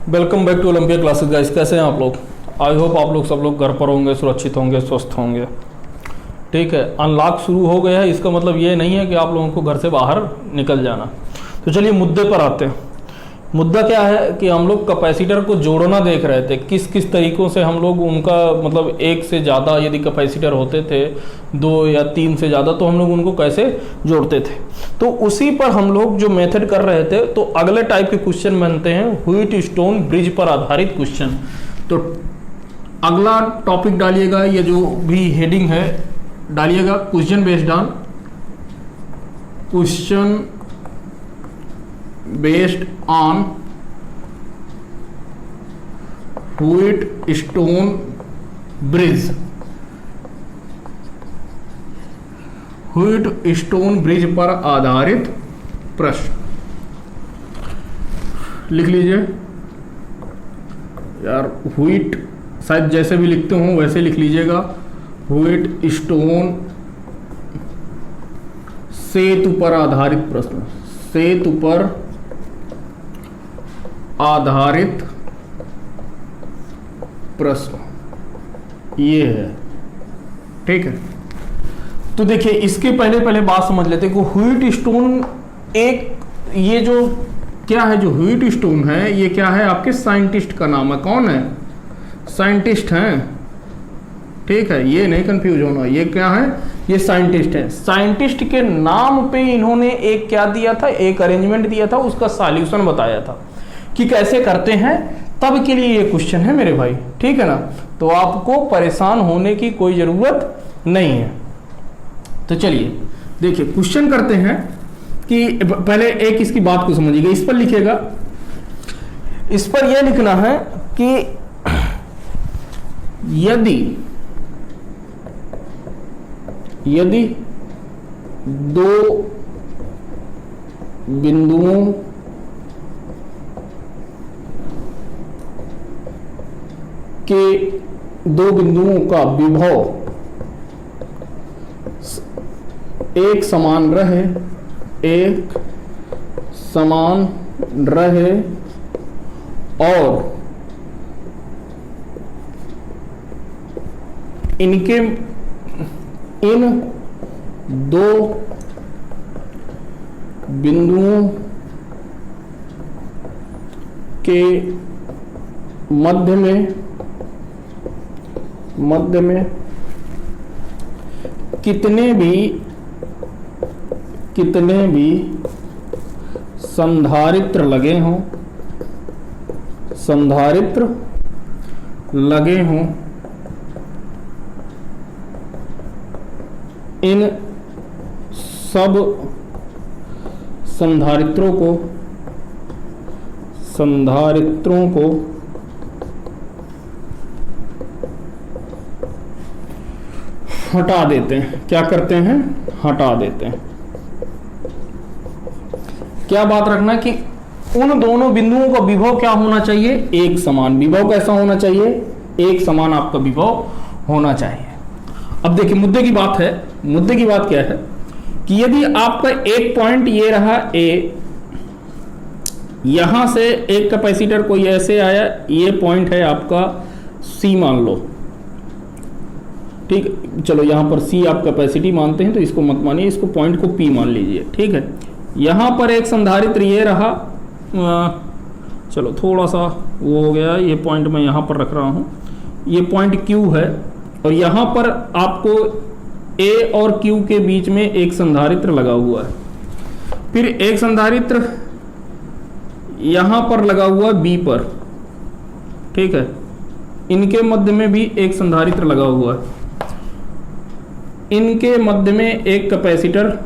Welcome back to Olympia classes guys. कैसे हैं आप लोग? आई होप आप लोग सब लोग घर पर होंगे, सुरक्षित होंगे, स्वस्थ होंगे। ठीक है, अनलॉक शुरू हो गया है, इसका मतलब ये नहीं है कि आप लोगों को घर से बाहर निकल जाना। तो चलिए मुद्दे पर आते हैं। मुद्दा क्या है कि हम लोग कैपेसिटर को जोड़ना देख रहे थे, किस किस तरीक़ों से हम लोग उनका मतलब एक से ज़्यादा यदि कैपेसिटर होते थे, 2 या 3 से ज़्यादा, तो हम लोग उनको कैसे जोड़ते थे। तो उसी पर हम लोग जो मेथड कर रहे थे, तो अगले टाइप के क्वेश्चन बनते हैं व्हीटस्टोन ब्रिज पर आधारित क्वेश्चन। तो अगला टॉपिक डालिएगा, ये जो भी हेडिंग है डालिएगा, question based on Wheatstone bridge. Wheatstone bridge पर आधारित प्रश्न लिख लीजिए यार। व्हीट शायद जैसे भी लिखते हूँ वैसे लिख लीजिएगा। व्हीटस्टोन सेतु पर आधारित प्रश्न, सेतु पर आधारित प्रश्न ये है। ठीक है, तो देखिए इसके पहले बात समझ लेते हैं कि व्हीटस्टोन एक, ये जो क्या है, जो व्हीटस्टोन है ये क्या है, आपके साइंटिस्ट का नाम है। कौन है? साइंटिस्ट हैं। ठीक है, ये नहीं कंफ्यूज होना, ये क्या है, ये साइंटिस्ट है। साइंटिस्ट के नाम पे इन्होंने एक क्या दिया था, एक अरेंजमेंट दिया था, उसका सॉल्यूशन बताया था कि कैसे करते हैं। तब के लिए ये क्वेश्चन है मेरे भाई, ठीक है ना। तो आपको परेशान होने की कोई जरूरत नहीं है। तो चलिए देखिए क्वेश्चन करते हैं कि पहले एक इसकी बात को समझिएगा। इस पर लिखिएगा, इस पर यह लिखना है कि यदि दो बिंदुओं का विभव एक समान रहे और इन दो बिंदुओं के मध्य में कितने भी संधारित्र लगे हों, इन सब संधारित्रों को हटा देते हैं। क्या करते हैं? हटा देते हैं। क्या बात रखना कि उन दोनों बिंदुओं का विभव क्या होना चाहिए? एक समान। विभव कैसा होना चाहिए? एक समान आपका विभव होना चाहिए। अब देखिए मुद्दे की बात है। मुद्दे की बात क्या है कि यदि आपका एक पॉइंट ये रहा ए, यहां से एक कैपेसिटर कोई ऐसे आया, ये पॉइंट है आपका सी मान लो। ठीक, चलो यहां पर सी आप कैपेसिटी मानते हैं तो इसको मत मानिए, इसको पॉइंट को पी मान लीजिए। ठीक है, यहां पर एक संधारित्र ये रहा, चलो थोड़ा सा वो हो गया, ये पॉइंट मैं यहां पर रख रहा हूं, ये पॉइंट क्यू है और यहां पर आपको ए और क्यू के बीच में एक संधारित्र लगा हुआ है। फिर एक संधारित्र यहां पर लगा हुआ है बी पर। ठीक है, इनके मध्य में भी एक संधारित्र लगा हुआ है, इनके मध्य में एक कैपेसिटर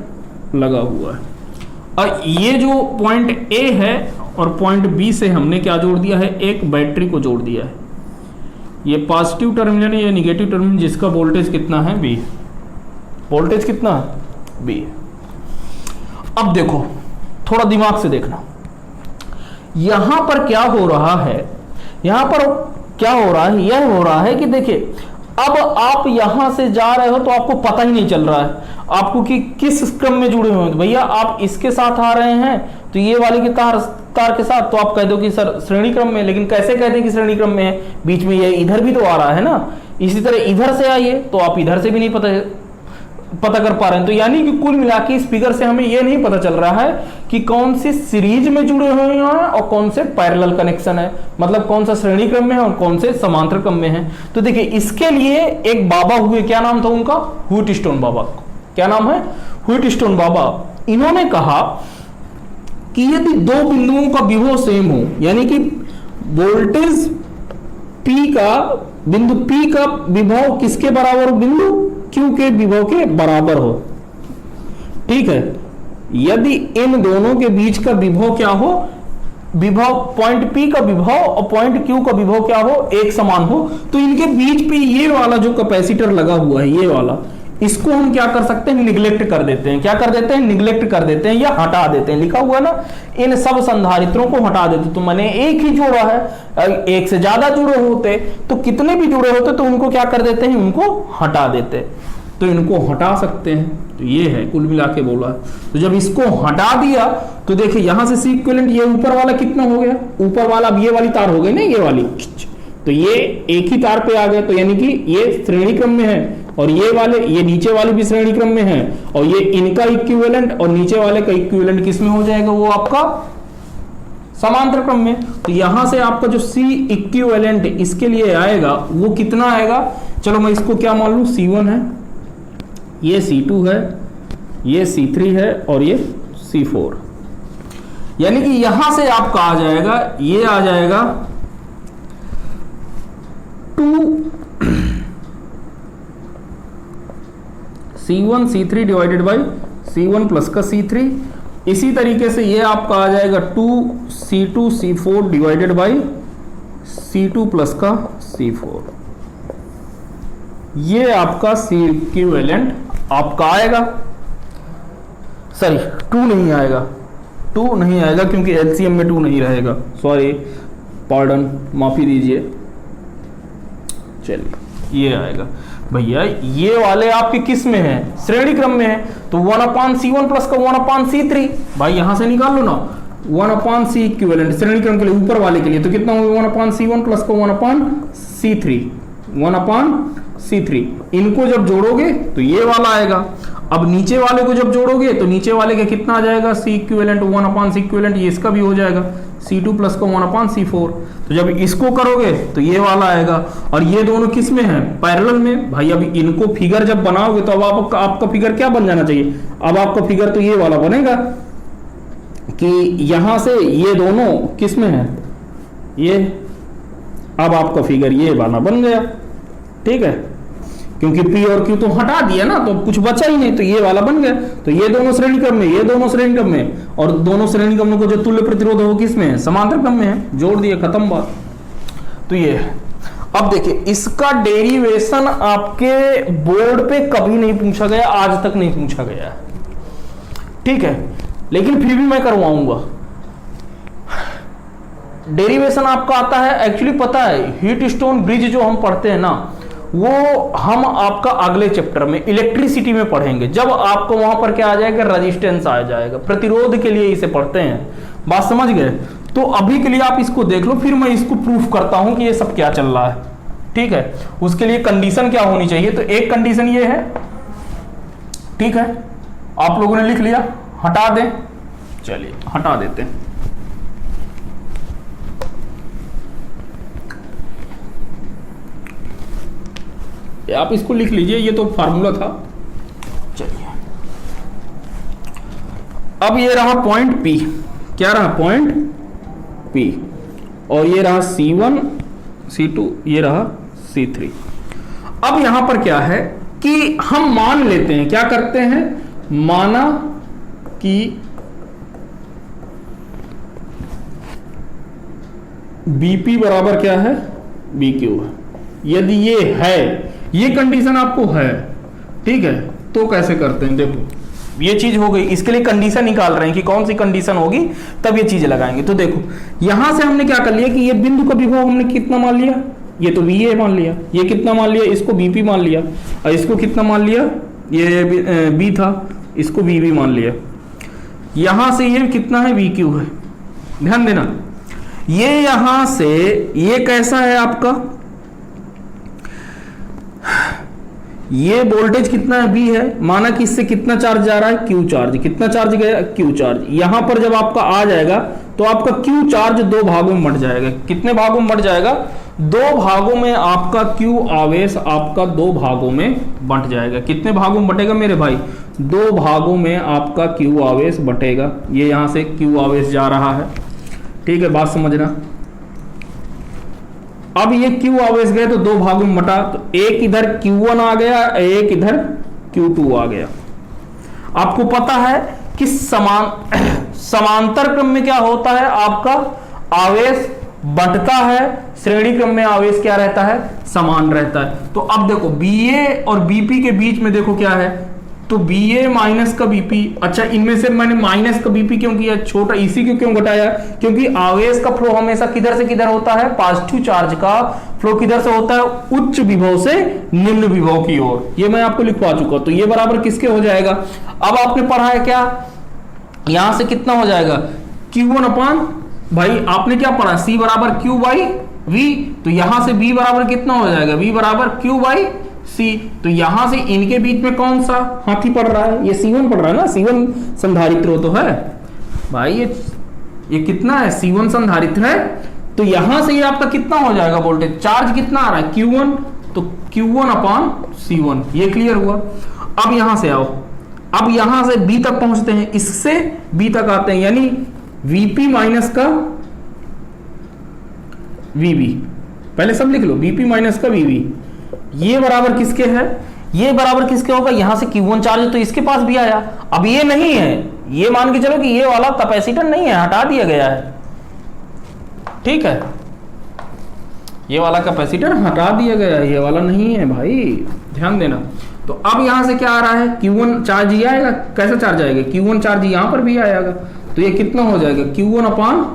लगा हुआ है। और ये जो पॉइंट ए है और पॉइंट बी से हमने क्या जोड़ दिया है? एक बैटरी को जोड़ दिया है। ये पॉजिटिव टर्मिनल है, ये निगेटिव टर्मिनल, जिसका वोल्टेज कितना है? बी। वोल्टेज कितना है? बी। अब देखो थोड़ा दिमाग से देखना, यहां पर क्या हो रहा है, यहां पर क्या हो रहा है? यह हो रहा है कि देखिए अब आप यहां से जा रहे हो तो आपको पता ही नहीं चल रहा है आपको कि किस क्रम में जुड़े हुए हैं। भैया आप इसके साथ आ रहे हैं तो ये वाली की तार तार के साथ, तो आप कह दो कि सर श्रेणी क्रम में। लेकिन कैसे कहते हैं कि श्रेणी क्रम में है, बीच में ये इधर भी तो आ रहा है ना, इसी तरह इधर से आइए तो आप इधर से भी नहीं पता कर पा रहे हैं। तो यानी कि कुल मिला के इस फिगर से हमें ये नहीं पता चल रहा है कि कौन सी सीरीज में जुड़े हुए हैं और कौन से पैरेलल कनेक्शन है, मतलब कौन सा श्रेणी क्रम में है और कौन से समांतर क्रम में है। तो देखिए इसके लिए एक बाबा हुए, क्या नाम था उनका, व्हीटस्टोन बाबा। क्या नाम है, व्हीटस्टोन बाबा। इन्होंने कहा कि यदि दो बिंदुओं का विभव सेम हो, यानी कि वोल्टेज P का, बिंदु P का विभव किसके बराबर हो, बिंदु Q के विभव के बराबर हो, ठीक है। यदि इन दोनों के बीच का विभव क्या हो, विभव पॉइंट P का विभव और पॉइंट Q का विभव क्या हो, एक समान हो, तो इनके बीच पे ये वाला जो कैपेसिटर लगा हुआ है, ये वाला, इसको हम क्या कर सकते हैं, निग्लेक्ट कर देते हैं। क्या कर देते हैं, निग्लेक्ट कर देते हैं या हटा देते हैं। लिखा हुआ है ना, इन सब संधारित्रों को हटा देते। तो मैंने एक ही जोड़ा है, एक से ज्यादा जुड़े होते तो कितने भी जुड़े होते तो उनको क्या कर देते हैं, उनको हटा देते। तो इनको हटा सकते हैं, तो ये है कुल मिला के बोला है। तो जब इसको हटा दिया तो देखिए यहां से सी इक्विवेलेंट, ये ऊपर वाला कितना हो गया, ऊपर वाला अब ये वाली तार हो गई ना, ये वाली, तो ये एक ही तार पे आ गए। तो यानी कि ये श्रेणी क्रम में है और ये वाले, ये नीचे वाले भी श्रेणी क्रम में है और ये इनका इक्विवेलेंट और नीचे वाले का इक्विवेलेंट किस में हो जाएगा, वो आपका समांतर क्रम में। तो यहां से आपका जो C इक्विवेलेंट इसके लिए आएगा वो कितना आएगा, चलो मैं इसको क्या मान लूं, C1 है, ये C2 है, ये C3 है और ये C4। यानी कि यहां से आपका आ जाएगा, ये आ जाएगा 2 C1 C3 divided by C1 plus का C3। इसी तरीके से ये आपका आ जाएगा 2 C2 C4 divided by C2 plus का C4। ये आपका C इक्विवेलेंट आपका आएगा। सॉरी 2 नहीं आएगा, 2 नहीं आएगा क्योंकि एलसीएम में 2 नहीं रहेगा, सॉरी पार्डन, माफी दीजिए। चलिए ये आएगा भैया, ये वाले आपके किस में है, श्रेणी क्रम में है। तो 1/C1 प्लस का 1/C3, भाई यहां से निकाल लो ना, 1/C इक्विवेलेंट श्रेणी क्रम के लिए, ऊपर वाले के लिए, तो कितना होगा 1/C1 प्लस का 1/C3, 1/C3। इनको जब जोड़ोगे तो ये वाला आएगा। अब नीचे वाले को जब जोड़ोगे तो नीचे वाले का कितना आ जाएगा, C इक्विवेलेंट 1/C इक्विवेलेंट, ये इसका भी हो जाएगा C2 प्लस का 1/C4। तो जब इसको करोगे तो ये वाला आएगा और ये दोनों किस में है, पैरेलल में। भाई अब इनको फिगर जब बनाओगे तो अब आपका फिगर क्या बन जाना चाहिए, अब आपका फिगर तो ये वाला बनेगा कि यहां से ये दोनों किस में है, ये, अब आपका फिगर ये वाला बन गया, ठीक है, क्योंकि P और Q तो हटा दिया ना, तो कुछ बचा ही नहीं, तो ये वाला बन गया। तो ये दोनों श्रेणी क्रम में, ये दोनों श्रेणी क्रम में, और दोनों श्रेणी क्रम को जो तुल्य प्रतिरोध हो किस में है, समांतर क्रम में है। जोड़ दिया, खत्म बात। तो ये है। अब देखिए इसका डेरिवेशन आपके बोर्ड पे कभी नहीं पूछा गया, आज तक नहीं पूछा गया, ठीक है, लेकिन फिर भी मैं करवाऊंगा। डेरिवेशन आपका आता है, एक्चुअली पता है व्हीटस्टोन ब्रिज जो हम पढ़ते हैं ना, वो हम आपका अगले चैप्टर में इलेक्ट्रिसिटी में पढ़ेंगे, जब आपको वहां पर क्या आ जाएगा, रेजिस्टेंस आ जाएगा, प्रतिरोध के लिए इसे पढ़ते हैं। बात समझ गए। तो अभी के लिए आप इसको देख लो, फिर मैं इसको प्रूफ करता हूं कि ये सब क्या चल रहा है, ठीक है। उसके लिए कंडीशन क्या होनी चाहिए, तो एक कंडीशन ये है, ठीक है, आप लोगों ने लिख लिया, हटा दें, चलिए हटा देते हैं। आप इसको लिख लीजिए, ये तो फार्मूला था। चलिए अब ये रहा पॉइंट P, क्या रहा पॉइंट P, और ये रहा C1 C2, ये रहा C3। अब यहां पर क्या है कि हम मान लेते हैं, क्या करते हैं, माना कि BP बराबर क्या है, BQ है। यदि ये है, ये कंडीशन आपको है, ठीक है, तो कैसे करते हैं, देखो ये चीज हो गई। इसके लिए कंडीशन निकाल रहे हैं कि कौन सी कंडीशन होगी तब ये चीज लगाएंगे। तो देखो यहां से हमने क्या कर लिया कि ये बिंदु का विभव हमने कितना मान लिया, ये तो VA मान लिया, ये कितना मान लिया, इसको BP मान लिया, और इसको कितना मान लिया, ये B था, इसको BB मान लिया। यहां से ये कितना है, BQ है, ध्यान देना, ये यहां से ये कैसा है आपका, ये वोल्टेज कितना है V है, माना कि इससे कितना चार्ज जा रहा है Q चार्ज, कितना चार्ज गया Q चार्ज। यहां पर जब आपका आ जाएगा तो आपका Q चार्ज दो भागों में बंट जाएगा। कितने भागों में बंट जाएगा, दो भागों में आपका Q आवेश आपका दो भागों में बंट जाएगा। कितने भागों में बटेगा मेरे भाई, दो भागों में आपका Q आवेश बटेगा। ये यहां से Q आवेश जा रहा है, ठीक है, बात समझना। अब ये Q आवेश गए तो दो भागों में बटा, तो एक इधर Q1 आ गया, एक इधर Q2 आ गया। आपको पता है कि समांतर क्रम में क्या होता है, आपका आवेश बढ़ता है, श्रेणी क्रम में आवेश क्या रहता है, समान रहता है। तो अब देखो BA और BP के बीच में देखो क्या है, तो BA माइनस का BP, अच्छा इनमें से मैंने माइनस का BP क्यों किया, छोटा इसी को क्यों घटाया, क्योंकि आवेश का फ्लो हमेशा किधर से किधर होता है, पॉजिटिव चार्ज का फ्लो किधर से होता है, उच्च विभव से निम्न विभव की ओर। ये मैं आपको लिखवा चुका, तो ये बराबर किसके हो जाएगा। अब आपने पढ़ा है क्या, यहां से कितना हो जाएगा Q1 अपान, भाई आपने क्या पढ़ा, C बराबर Q बाई V, तो यहां से B बराबर कितना हो जाएगा, V बराबर Q बाई C। तो यहां से इनके बीच में कौन सा हाथी पड़ रहा है, ये C1 पड़ रहा है ना, C1 संधारित्र तो है भाई, ये कितना है, C1 संधारित्र है। तो यहां से ये आपका कितना हो जाएगा वोल्टेज, चार्ज कितना आ रहा है Q1, तो Q1 अपान C1, ये क्लियर हुआ। अब यहां से आओ, अब यहां से B तक पहुंचते हैं, इससे B तक आते हैं, यानी VP माइनस का VB, पहले सब लिख लो, VP माइनस का VB, ये बराबर किसके है, ये बराबर किसके होगा, यहां से Q1 चार्ज तो इसके पास भी आया। अब ये नहीं है, ये मान के चलो कि ये वाला कैपेसिटर नहीं है, हटा दिया गया है, ठीक है, ये वाला कैपेसिटर हटा दिया गया है, ये वाला नहीं है भाई, ध्यान देना। तो अब यहां से क्या आ रहा है, Q1 चार्ज ये आएगा, कैसा चार्ज आएगा, Q1 चार्ज यहां पर भी आएगा, तो ये कितना हो जाएगा Q1 अपान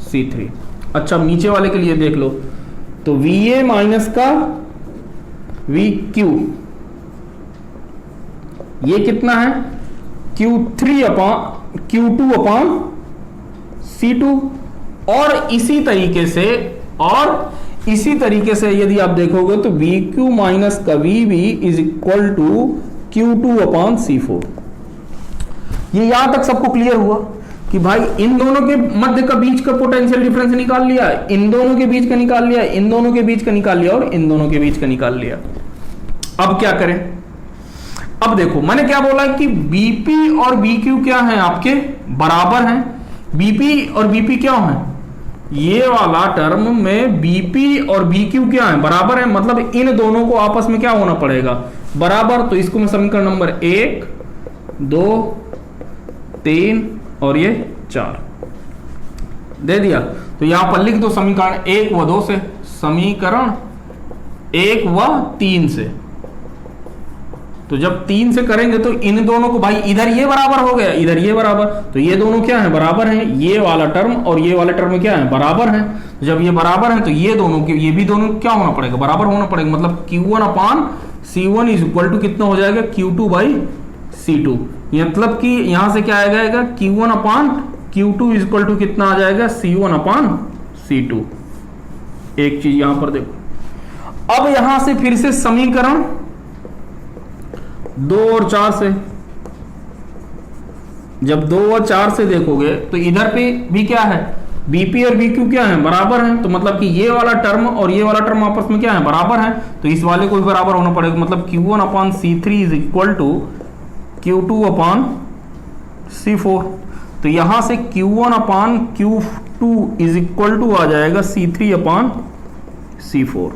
C3। अच्छा नीचे वाले के लिए देख लो, तो VA माइनस का VQ, ये कितना है Q2 अपान C2। और इसी तरीके से यदि आप देखोगे तो VQ माइनस का VB is equal to Q2 upon C4। ये यहां तक सबको क्लियर हुआ कि भाई इन दोनों के मध्य का बीच का पोटेंशियल डिफरेंस निकाल लिया, इन दोनों के बीच का निकाल लिया, इन दोनों के बीच का निकाल लिया और इन दोनों के बीच का निकाल लिया। अब क्या करें, अब देखो मैंने क्या बोला कि BP और BQ क्या है, आपके बराबर हैं। BP और BP क्या है, ये वाला टर्म में BP और BQ क्या है, बराबर है, मतलब इन दोनों को आपस में क्या होना पड़ेगा, बराबर। तो इसको मैं समीकरण नंबर 1 2 3 और ये 4 दे दिया। तो यहां पर लिख दो समीकरण 1 व 2 से, समीकरण 1 व 3 से। तो जब 3 से करेंगे तो इन दोनों को, भाई इधर ये बराबर हो गया, इधर ये बराबर, तो ये दोनों क्या है, बराबर हैं। ये वाला टर्म और ये वाला टर्म क्या है, बराबर है। तो जब ये बराबर है तो ये दोनों के, ये भी दोनों क्या होना पड़ेगा, बराबर होना पड़ेगा। मतलब Q1 upon C1 is equal to कितना हो जाएगा, Q2 बाई C2। मतलब कि यहां से क्या आएगा, Q1 upon Q2 is equal to कितना आ जाएगा, C1 अपान C2। एक चीज यहां पर देखो, अब यहां से फिर से समीकरण 2 और 4 से, जब 2 और 4 से देखोगे तो इधर पे भी क्या है, BP और BQ क्या है, बराबर है। तो मतलब कि ये वाला टर्म और ये वाला टर्म आपस में क्या है, बराबर है। तो इस वाले को भी बराबर होना पड़ेगा। मतलब Q1 upon C3 is equal to Q2 upon C4। तो यहां से Q1 upon Q2 is equal to आ जाएगा C3 अपान C4।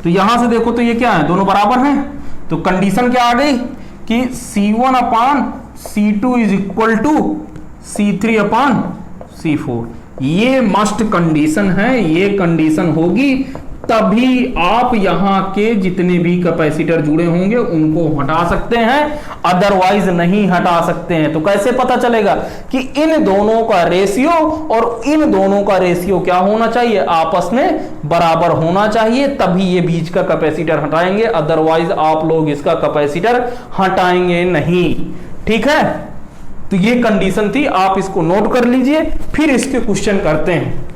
तो यहां से देखो तो ये क्या है, दोनों बराबर हैं। तो कंडीशन क्या आ गई कि C1 upon C2 is equal to C3 upon C4। ये मस्ट कंडीशन है, ये कंडीशन होगी तभी आप यहां के जितने भी कैपेसिटर जुड़े होंगे उनको हटा सकते हैं, अदरवाइज नहीं हटा सकते हैं। तो कैसे पता चलेगा कि इन दोनों का रेशियो और इन दोनों का रेशियो क्या होना चाहिए, आपस में बराबर होना चाहिए, तभी ये बीच का कैपेसिटर हटाएंगे, अदरवाइज आप लोग इसका कैपेसिटर हटाएंगे नहीं। ठीक है, तो ये कंडीशन थी, आप इसको नोट कर लीजिए, फिर इसके क्वेश्चन करते हैं।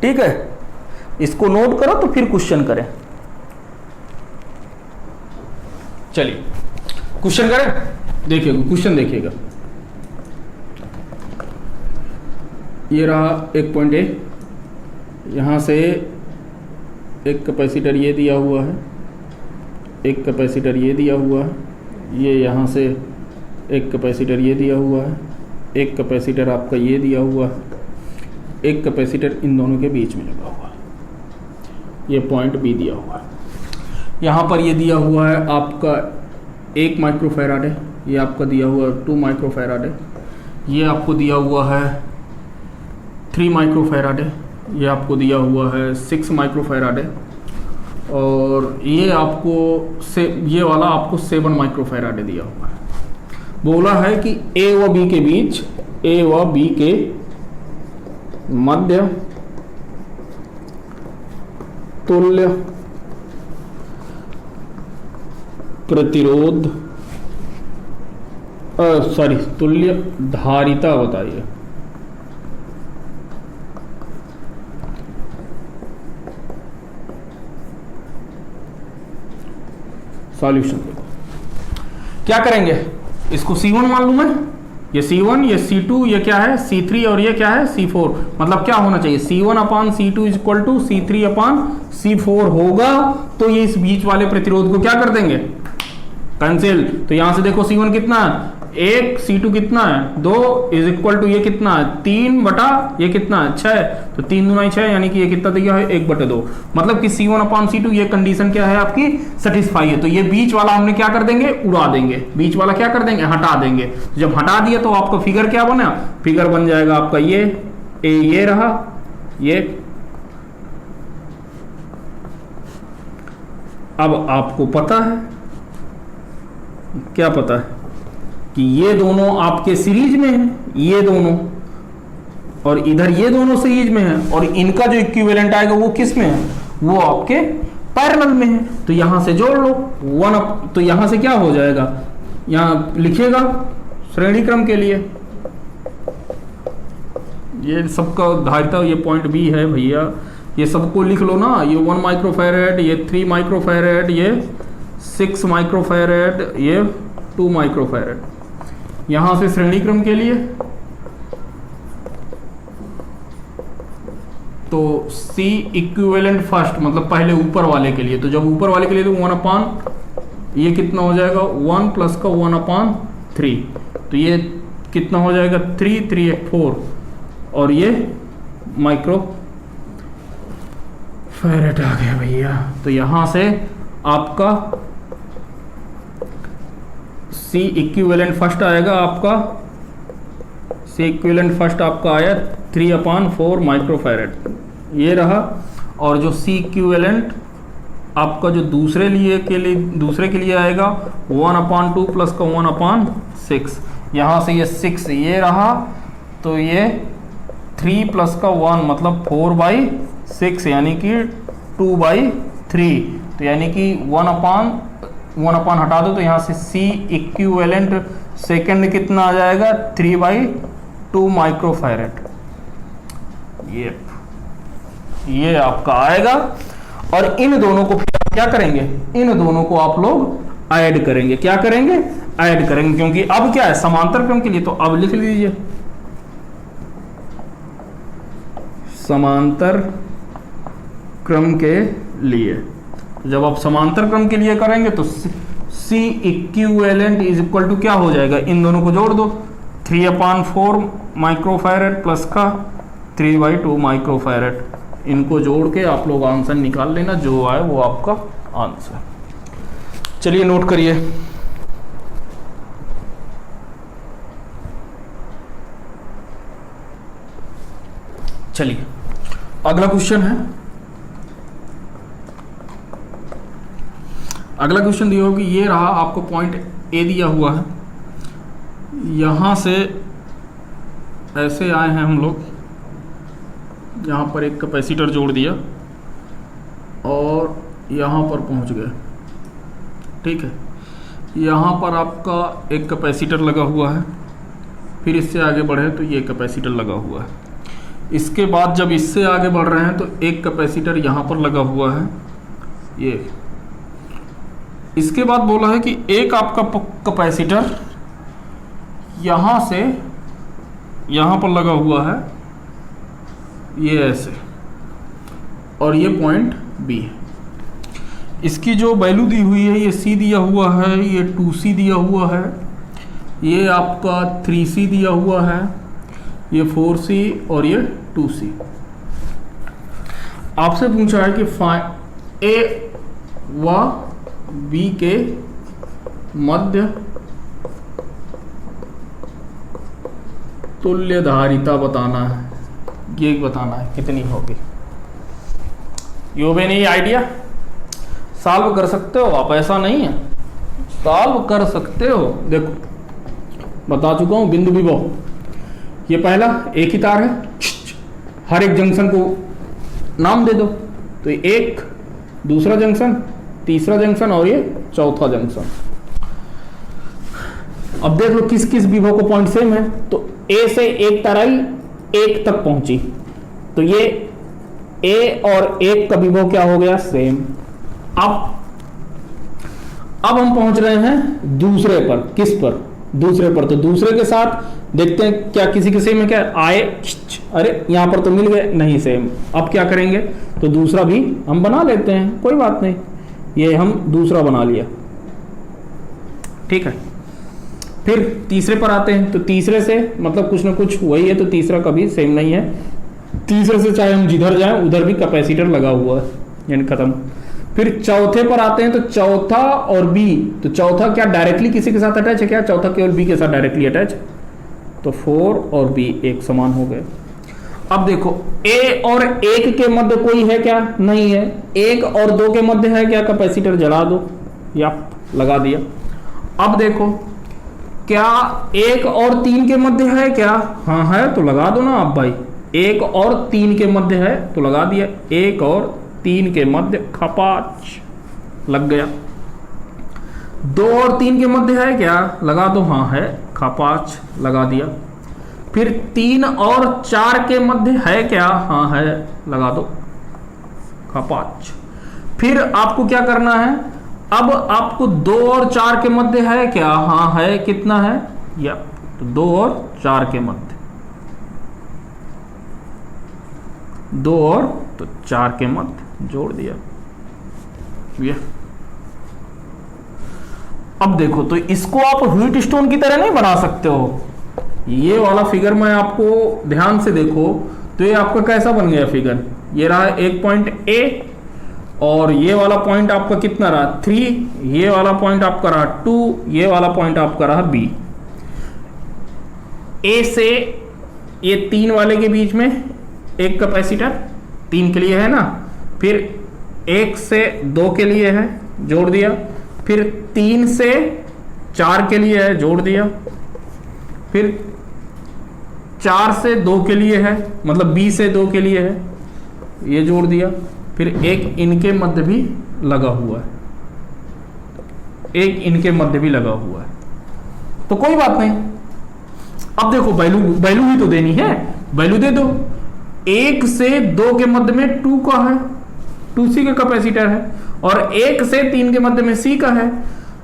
ठीक है, इसको नोट करो तो फिर क्वेश्चन करें। चलिए क्वेश्चन करें, देखिएगा क्वेश्चन देखिएगा। ये रहा एक पॉइंट ए, यहाँ से एक कैपेसिटर ये दिया हुआ है, एक कैपेसिटर ये दिया हुआ है, ये यहाँ से एक कैपेसिटर ये दिया हुआ है, एक कैपेसिटर आपका ये दिया हुआ है, एक कैपेसिटर इन दोनों के बीच में लगा हुआ है, ये पॉइंट बी दिया हुआ है। यहाँ पर ये दिया हुआ है आपका 1 माइक्रोफैराड है, ये आपका दिया हुआ है 2 माइक्रोफैराड है, ये आपको दिया हुआ है 3 माइक्रोफैराड है, ये आपको दिया हुआ है 6 माइक्रोफैराड है, और ये आपको ये वाला आपको 7 माइक्रोफैराड दिया हुआ है। बोला है कि ए व बी के बीच, ए व बी के मध्य तुल्य प्रतिरोध तुल्य धारिता बताइए। सॉल्यूशन देखो क्या करेंगे, इसको C1 मान लूं मैं, ये C1, ये C2, ये क्या है C3 और ये क्या है C4। मतलब क्या होना चाहिए, C1/C2 इक्वल टू C3/C4 होगा। तो ये इस बीच वाले प्रतिरोध को क्या कर देंगे, कैंसिल। तो यहां से देखो C1 कितना है 1, C2 कितना है 2, इज इक्वल टू ये कितना है 3 बटा ये कितना है 6, तो 3 दूना 6, यानी कि ये कितना दिया है 1/2। मतलब कि C1/C2 ये कंडीशन क्या है आपकी सेटिस्फाई है। तो ये बीच वाला हमने क्या कर देंगे, उड़ा देंगे, बीच वाला क्या कर देंगे, हटा देंगे। तो जब हटा दिया तो आपका फिगर क्या बना, फिगर बन जाएगा आपका ये रहा, ये। अब आपको पता है, क्या पता है कि ये दोनों आपके सीरीज में है, ये दोनों, और इधर ये दोनों सीरीज में है, और इनका जो इक्विवेलेंट आएगा वो किस में है, वो आपके पैरेलल में है। तो यहां से जोड़ लो 1, तो यहां से क्या हो जाएगा, यहां लिखिएगा श्रेणी क्रम के लिए, ये सबका धारिता, ये पॉइंट बी है भैया, ये सबको लिख लो ना, ये 1 माइक्रोफैरेड, ये 3 माइक्रोफैरेड, ये 6 माइक्रोफैरेड, ये 2 माइक्रोफैरेड। यहां से श्रेणी क्रम के लिए तो C इक्विवेलेंट फर्स्ट, मतलब पहले ऊपर वाले के लिए, तो जब ऊपर वाले के लिए तो 1/, ये कितना हो जाएगा 1 प्लस का 1/3, तो ये कितना हो जाएगा 3, 3 1 4, और ये माइक्रो फैरेड आ गया भैया। तो यहां से आपका C इक्विवेलेंट फर्स्ट आएगा आपका, C इक्विवेलेंट फर्स्ट आपका आया 3/4 माइक्रोफैरेड, ये रहा। और जो C इक्विवेलेंट आपका जो दूसरे के लिए आएगा 1/2 प्लस का 1/6, यहाँ से ये 6 ये रहा, तो ये 3 प्लस का 1 मतलब 4/6, यानी कि 2/3, तो यानी कि 1 हटा दो, तो यहाँ से C इक्विवेलेंट सेकंड कितना आ जाएगा 3/2 माइक्रोफैरेड, ये आपका आएगा। और इन दोनों को फिर आप क्या करेंगे, इन दोनों को आप लोग ऐड करेंगे, क्या करेंगे, ऐड करेंगे, क्योंकि अब क्या है समांतर क्रम के लिए, तो अब लिख लीजिए समांतर क्रम के लिए। जब आप समांतर क्रम के लिए करेंगे तो C equivalent is equal to क्या हो जाएगा, इन दोनों को जोड़ दो, 3/4 माइक्रोफैरेड प्लस का 3/2 माइक्रोफैरेड, इनको जोड़ के आप लोग आंसर निकाल लेना, जो आए वो आपका आंसर। चलिए नोट करिए, चलिए अगला क्वेश्चन है। अगला क्वेश्चन दिया होगी, ये रहा आपको पॉइंट ए दिया हुआ है, यहाँ से ऐसे आए हैं हम लोग, यहाँ पर एक कैपेसिटर जोड़ दिया और यहाँ पर पहुँच गए, ठीक है। यहाँ पर आपका एक कैपेसिटर लगा हुआ है, फिर इससे आगे बढ़े तो ये कैपेसिटर लगा हुआ है। इसके बाद जब इससे आगे बढ़ रहे हैं तो एक कैपेसिटर यहाँ पर लगा हुआ है ये। इसके बाद बोला है कि एक आपका कैपेसिटर यहाँ से यहाँ पर लगा हुआ है ये ऐसे, और ये पॉइंट बी है। इसकी जो वैल्यू दी हुई है ये C दिया हुआ है, ये 2C दिया हुआ है, ये आपका 3C दिया हुआ है, ये 4C और ये 2C। आपसे पूछा है कि A व B के मध्य तुल्य धारिता बताना है, ये बताना है कितनी होगी। यो भी नहीं आइडिया, सॉल्व कर सकते हो आप, ऐसा नहीं है, सॉल्व कर सकते हो। देखो बता चुका हूं बिंदु विभव, ये पहला एक ही तार है, हर एक जंक्शन को नाम दे दो, तो एक, दूसरा जंक्शन, तीसरा जंक्शन और ये चौथा जंक्शन। अब देख लो किस किस विभव को पॉइंट सेम है, तो ए से एक तार आई, एक तक पहुंची, तो ये ए और एक का विभव क्या हो गया, सेम। अब हम पहुंच रहे हैं दूसरे पर, किस पर, दूसरे पर, तो दूसरे के साथ देखते हैं क्या किसी के सेम है क्या, आए, अरे यहां पर तो मिल गए, नहीं सेम। अब क्या करेंगे, तो दूसरा भी हम बना लेते हैं, कोई बात नहीं, ये हम दूसरा बना लिया, ठीक है। फिर तीसरे पर आते हैं, तो तीसरे से मतलब कुछ ना कुछ वही है, तो तीसरा कभी सेम नहीं है। तीसरे से चाहे हम जिधर जाएं उधर भी कैपेसिटर लगा हुआ है, यानी खत्म। फिर चौथे पर आते हैं, तो चौथा और बी, तो चौथा क्या डायरेक्टली किसी के साथ अटैच है क्या, चौथा केवल बी के साथ डायरेक्टली अटैच, तो 4 और बी एक समान हो गए। अब देखो ए और एक के मध्य कोई है क्या, नहीं है। एक और 2 के मध्य है क्या, कैपेसिटर जला दो, या लगा दिया। अब देखो क्या 1 और 3 के मध्य है क्या, हाँ है, तो लगा दो ना आप भाई। 1 और 3 के मध्य है तो लगा दिया, 1 और 3 के मध्य खपाच लग गया। 2 और 3 के मध्य है क्या, लगा दो, हाँ है, खपाच लगा दिया। फिर 3 और 4 के मध्य है क्या, हाँ है, लगा दो, खपाच। फिर आपको क्या करना है, अब आपको 2 और 4 के मध्य है क्या, हाँ है, कितना है, या तो 2 और 4 के मध्य, 2 और तो 4 के मध्य जोड़ दिया ये। अब देखो तो इसको आप व्हीट स्टोन की तरह नहीं बना सकते हो। ये वाला फिगर में आपको ध्यान से देखो तो ये आपका कैसा बन गया फिगर, ये रहा एक पॉइंट ए, और ये वाला पॉइंट आपका कितना रहा 3, ये वाला पॉइंट आपका रहा 2, ये वाला पॉइंट आपका रहा बी। ए से ये 3 वाले के बीच में एक कैपेसिटर 3 के लिए है ना, फिर 1 से 2 के लिए है, जोड़ दिया। फिर 3 से 4 के लिए है, जोड़ दिया। फिर 4 से 2 के लिए है, मतलब B से 2 के लिए है, ये जोड़ दिया। फिर एक इनके मध्य भी लगा हुआ है, एक इनके मध्य भी लगा हुआ है, तो कोई बात नहीं। अब देखो वैल्यू ही तो देनी है, वैल्यू दे दो। 1 से 2 के मध्य में 2 का है, 2C का कैपेसिटर है, और 1 से 3 के मध्य में C का है,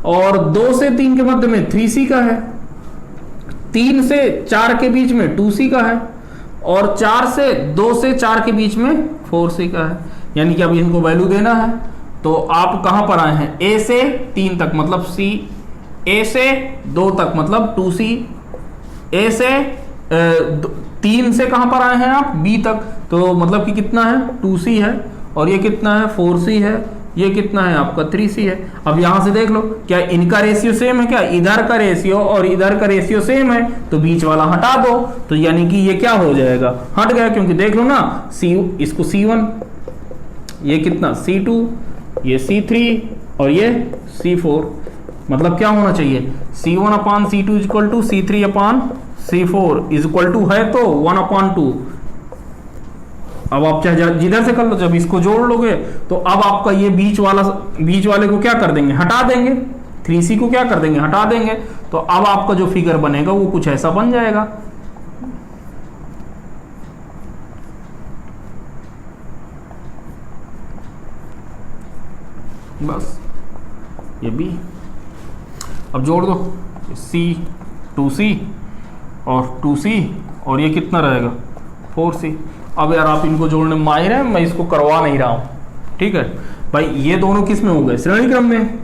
और 2 से 3 के मध्य में 3C का है, 3 से 4 के बीच में 2C का है, और 2 से 4 के बीच में 4C का है। यानी कि अब इनको वैल्यू देना है, तो आप कहां पर आए हैं, A से 3 तक मतलब C, A से 2 तक मतलब 2C, A से 3 से कहां पर आए हैं आप, B तक, तो मतलब कि कितना है 2C है, और ये कितना है 4C है, ये कितना है आपका 3C है। अब यहां से देख लो क्या इनका रेशियो सेम है क्या, इधर का रेशियो और इधर का रेशियो सेम है, तो बीच वाला हटा दो, तो यानी कि ये क्या हो जाएगा, हट गया, क्योंकि देख लो ना इसको C1, ये कितना C2, ये C3 और ये C4, मतलब क्या होना चाहिए C1/C2 equal to C3/C4 equal to है तो 1/2। अब आप चाहे जिधर से कर लो, जब इसको जोड़ लोगे तो अब आपका ये बीच वाले को क्या कर देंगे, हटा देंगे, 3c को क्या कर देंगे, हटा देंगे, तो अब आपका जो फिगर बनेगा वो कुछ ऐसा बन जाएगा। बस ये भी अब जोड़ दो, c 2c और 2c और ये कितना रहेगा 4c। अब यार आप इनको जोड़ने में माहिर हैं, मैं इसको करवा नहीं रहा हूं, ठीक है भाई। ये दोनों किस में हो गए, श्रेणी क्रम में,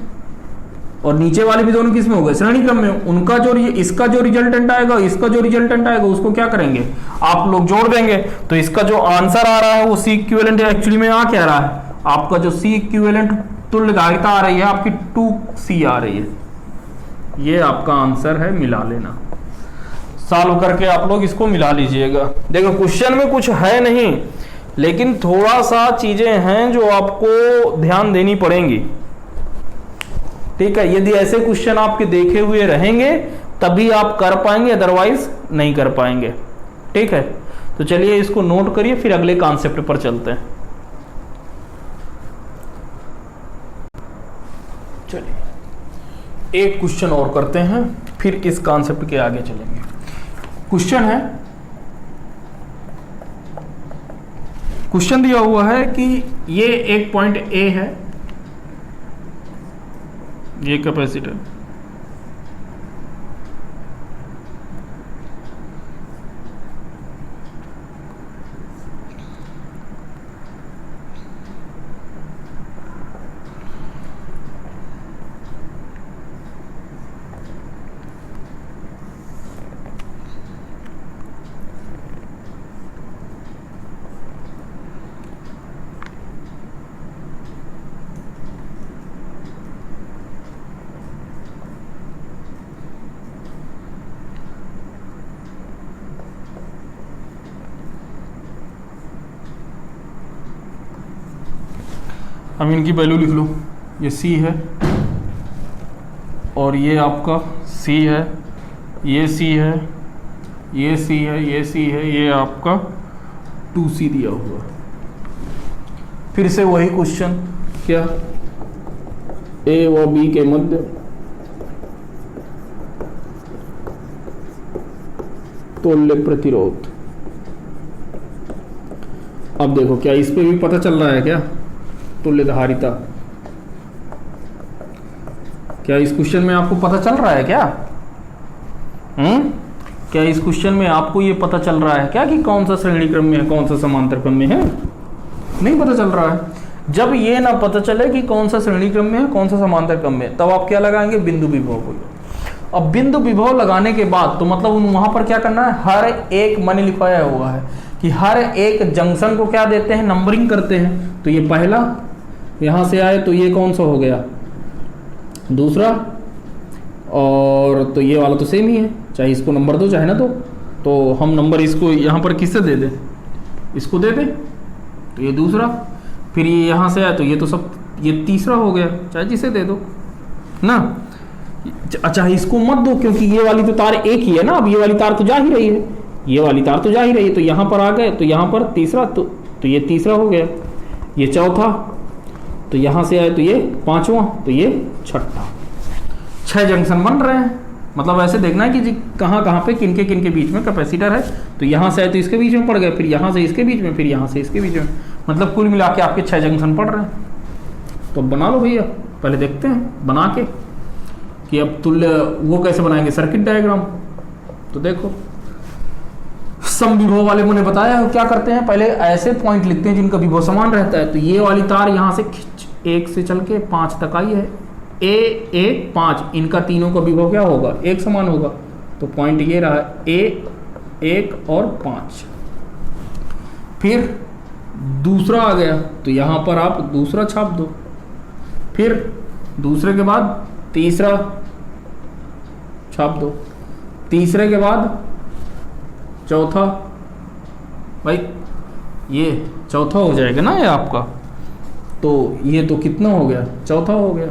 और नीचे वाले भी दोनों किस में हो गए, श्रेणी क्रम में। उनका जो इसका जो रिजल्टेंट आएगा, इसका जो रिजल्टेंट आएगा, उसको क्या करेंगे आप लोग जोड़ देंगे। तो इसका जो आंसर आ रहा है वो सी इक्विवेलेंट एक्चुअली में आ क्या रहा है, आपका जो सी इक्विवेलेंट तुल्य धारिता आ रही है आपकी 2c आ रही है। ये आपका आंसर है, मिला लेना। सॉल्व करके आप लोग इसको मिला लीजिएगा। देखो क्वेश्चन में कुछ है नहीं, लेकिन थोड़ा सा चीजें हैं जो आपको ध्यान देनी पड़ेंगी, ठीक है। यदि ऐसे क्वेश्चन आपके देखे हुए रहेंगे तभी आप कर पाएंगे, अदरवाइज नहीं कर पाएंगे, ठीक है। तो चलिए इसको नोट करिए, फिर अगले कॉन्सेप्ट पर चलते हैं। चलिए एक क्वेश्चन और करते हैं, फिर इस कॉन्सेप्ट के आगे चलेंगे। क्वेश्चन है, क्वेश्चन दिया हुआ है कि ये एक पॉइंट ए है, ये कैपेसिटर, हम इनकी वैल्यू लिख लो। ये C है और ये आपका C है, ये C है, ये C है, ये C है, ये आपका 2C दिया हुआ। फिर से वही क्वेश्चन, क्या A व B के मध्य तुल्य प्रतिरोध। अब देखो क्या इस पे भी पता चल रहा है क्या तुल्य धारिता, क्या इस क्वेश्चन में आपको पता चल रहा है क्या? क्या इस क्वेश्चन में आपको ये पता चल रहा है क्या कि कौन सा श्रेणी क्रम में है, कौन सा समांतर क्रम में है? नहीं पता चल रहा है। जब ये ना पता चले कि कौन सा श्रेणी क्रम में है, कौन सा समांतर क्रम में, तब आप क्या लगाएंगे, बिंदु विभव को। अब बिंदु विभव लगाने के बाद तो मतलब वहां पर क्या करना है, हर एक मैंने लिखवाया हुआ है कि हर एक जंक्शन को क्या देते हैं, नंबरिंग करते हैं। तो ये पहला यहां से आए तो ये कौन सा हो गया, दूसरा, और तो ये वाला तो सेम ही है, चाहे इसको नंबर दो चाहे ना दो। तो हम नंबर इसको यहाँ पर किससे दे दें, इसको दे दें, तो ये दूसरा। फिर ये यहाँ से आए तो ये तो सब, ये तीसरा हो गया, चाहे जिसे दे दो ना। अच्छा इसको मत दो क्योंकि ये वाली तो तार एक ही है ना, अब ये वाली तार तो जा ही रही है, ये वाली तार तो जा ही रही है। तो यहाँ पर आ गए तो यहाँ पर तीसरा, तो ये तीसरा हो गया, ये चौथा, तो यहाँ से आए तो ये पांचवा, तो ये छठा। 6 जंक्शन बन रहे हैं। मतलब ऐसे देखना है कि जी कहाँ कहाँ पे किनके किनके बीच में कैपेसिटर है। तो यहाँ से आए तो इसके बीच में पड़ गए, फिर यहाँ से इसके बीच में, फिर यहाँ से इसके बीच में, मतलब कुल मिला के आपके 6 जंक्शन पड़ रहे हैं। तो बना लो भैया, पहले देखते हैं बना के कि अब तुल्य वो कैसे बनाएंगे, सर्किट डायग्राम। तो देखो समविभव वाले मैंने बताया क्या करते हैं, पहले ऐसे पॉइंट लिखते हैं जिनका विभव समान रहता है। तो ये वाली तार यहाँ से खिंच 1 से चल के 5 तक आई है, A 1 5, इनका तीनों का विभव क्या होगा, एक समान होगा। तो पॉइंट ये रहा A 1 और 5। फिर दूसरा आ गया तो यहाँ पर आप दूसरा छाप दो, फिर दूसरे के बाद तीसरा छाप दो, तीसरे के बाद चौथा। भाई ये चौथा हो जाएगा ना ये आपका, तो ये तो कितना हो गया, चौथा हो गया।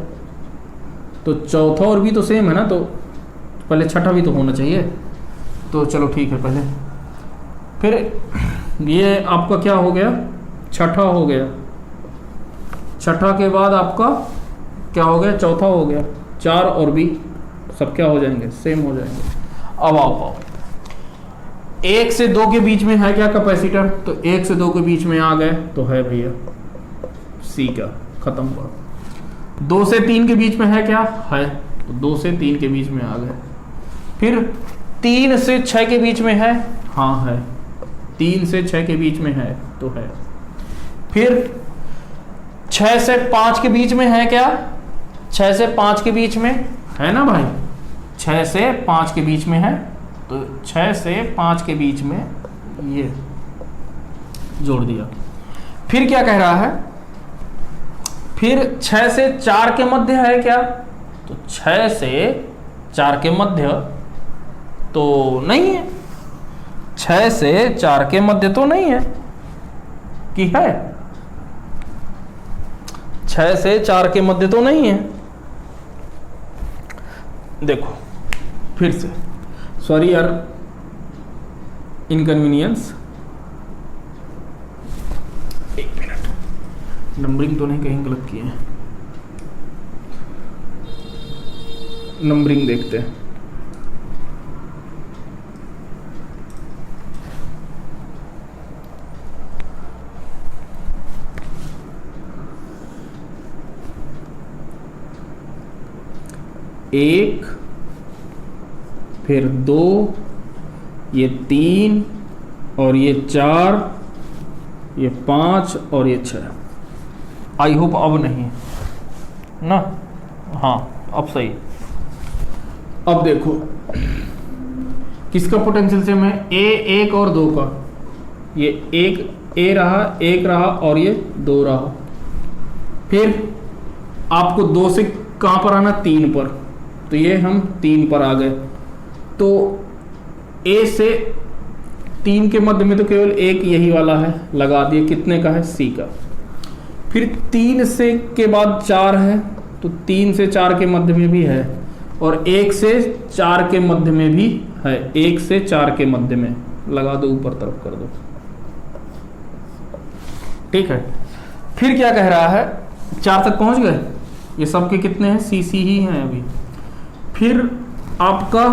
तो चौथा और भी तो सेम है ना, तो पहले छठा भी तो होना चाहिए। तो चलो ठीक है, पहले फिर ये आपका क्या हो गया, छठा हो गया। छठा के बाद आपका क्या हो गया, चौथा हो गया। 4 और B सब क्या हो जाएंगे, सेम हो जाएंगे। अब आओ 1 से 2 के बीच में है क्या कैपेसिटर, तो 1 से 2 के बीच में आ गए तो है भैया C का, खत्म हुआ। 2 से 3 के बीच में है क्या, है, तो 2 से 3 के बीच में आ गए। फिर 3 से 6 के बीच में है, हाँ है, 3 से 6 के बीच में है तो है। फिर 6 से 5 के बीच में है क्या, 6 से 5 के बीच में है ना भाई, 6 से 5 के बीच में है, तो 6 से 5 के बीच में ये जोड़ दिया। फिर क्या कह रहा है, फिर 6 से 4 के मध्य है क्या, तो 6 से 4 के मध्य तो नहीं है, 6 से 4 के मध्य तो नहीं है कि है, 6 से 4 के मध्य तो नहीं है। देखो फिर से, सॉरी यार इनकन्वीनियंस, एक मिनट, नंबरिंग तो नहीं कहीं गलत किए हैं, नंबरिंग देखते हैं। एक, फिर 2, ये 3 और ये 4, ये 5 और ये 6। आई होप अब नहीं ना, हाँ अब सही। अब देखो किसका पोटेंशियल सेम है, A1 और 2 का, ये एक A रहा, 1 रहा और ये 2 रहा। फिर आपको 2 से कहाँ पर आना, 3 पर, तो ये हम 3 पर आ गए। तो A से 3 के मध्य में तो केवल एक यही वाला है, लगा दिए, कितने का है, C का। फिर 3 से के बाद 4 है, तो 3 से 4 के मध्य में भी है, और 1 से 4 के मध्य में भी है, 1 से 4 के मध्य में लगा दो, ऊपर तरफ कर दो, ठीक है। फिर क्या कह रहा है, 4 तक पहुंच गए, ये सब के कितने हैं, C ही हैं अभी। फिर आपका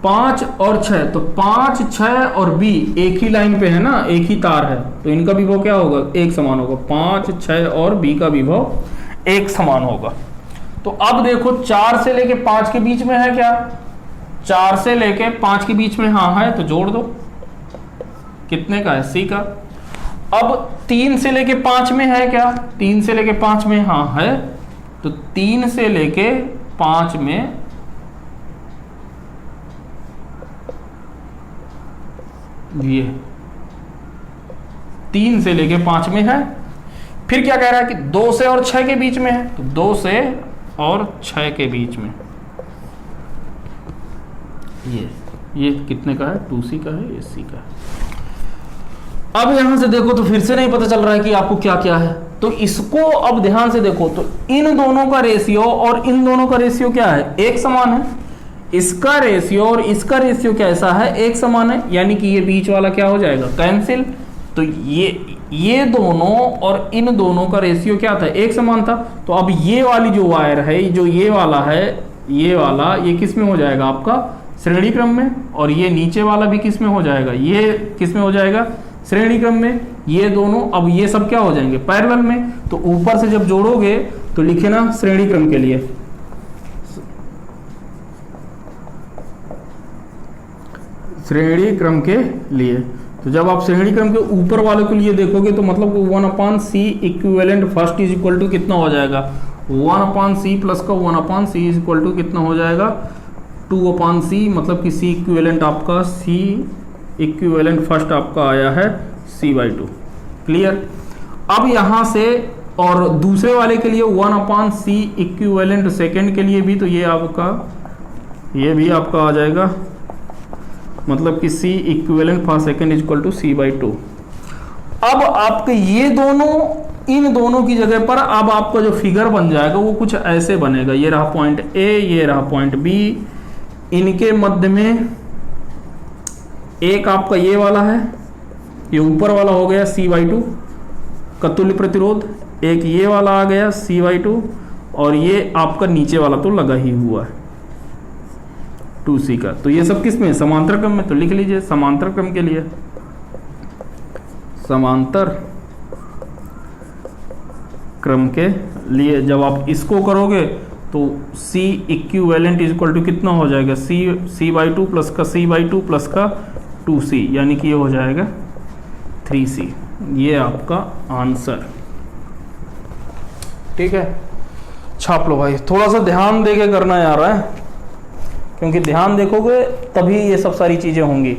5 और 6, तो 5, 6 और B एक ही लाइन पे है ना, एक ही तार है, तो इनका विभव क्या होगा, एक समान होगा। 5, 6 और B का विभव एक समान होगा। तो अब देखो 4 से लेके 5 के बीच में है क्या, 4 से लेके 5 के बीच में हाँ है, तो जोड़ दो, कितने का है, C का। अब 3 से लेके 5 में है क्या, 3 से लेके 5 में हाँ है, तो 3 से लेके 5 में ये 3 से लेके 5 में है। फिर क्या कह रहा है कि 2 से और 6 के बीच में है, तो 2 से और 6 के बीच में ये कितने का है, 2C का है, ये C का है। अब यहां से देखो तो फिर से नहीं पता चल रहा है कि आपको क्या क्या है, तो इसको अब ध्यान से देखो, तो इन दोनों का रेशियो और इन दोनों का रेशियो क्या है, एक समान है। इसका रेशियो और इसका रेशियो कैसा है, एक समान है, यानी कि ये बीच वाला क्या हो जाएगा, कैंसिल। तो ये दोनों और इन दोनों का रेशियो क्या था, एक समान था। तो अब ये वाली जो वायर है, जो ये वाला है, ये वाला, ये किस में हो जाएगा आपका, श्रेणी क्रम में, और ये नीचे वाला भी किस में हो जाएगा, ये किस में हो जाएगा, श्रेणी क्रम में। ये दोनों अब ये सब क्या हो जाएंगे, पैरेलल में। तो ऊपर से जब जोड़ोगे तो लिखे ना श्रेणी क्रम के लिए, श्रेणी क्रम के लिए। तो जब आप श्रेणी क्रम के ऊपर वाले के लिए देखोगे तो मतलब 1/c equivalent first is equal to कितना हो जाएगा, 1/c प्लस का 1/c इज इक्वल टू कितना हो जाएगा, 2/c, मतलब कि c इक्विवेलेंट आपका, c इक्विवेलेंट फर्स्ट आपका आया है c/2। क्लियर। अब यहां से और दूसरे वाले के लिए 1/c इक्विवेलेंट सेकेंड के लिए भी, तो ये भी आपका आ जाएगा, मतलब कि c equivalent for second is equal to c/2। अब आपके ये दोनों, इन दोनों की जगह पर अब आपका जो फिगर बन जाएगा वो कुछ ऐसे बनेगा। ये रहा पॉइंट A, ये रहा पॉइंट B, इनके मध्य में एक आपका ये वाला है, ये ऊपर वाला हो गया c/2 का तुल्य प्रतिरोध, एक ये वाला आ गया c/2, और ये आपका नीचे वाला तो लगा ही हुआ है 2c का। तो ये सब किस में, समांतर क्रम में। तो लिख लीजिए समांतर क्रम के लिए, समांतर क्रम के लिए जब आप इसको करोगे तो C equivalent is equal to कितना हो जाएगा, c/2 प्लस का c/2 प्लस का 2c, यानी कि ये हो जाएगा 3c। ये आपका आंसर। ठीक है, छाप लो भाई। थोड़ा सा ध्यान दे के करना यार है, क्योंकि ध्यान देखोगे तभी ये सब सारी चीजें होंगी।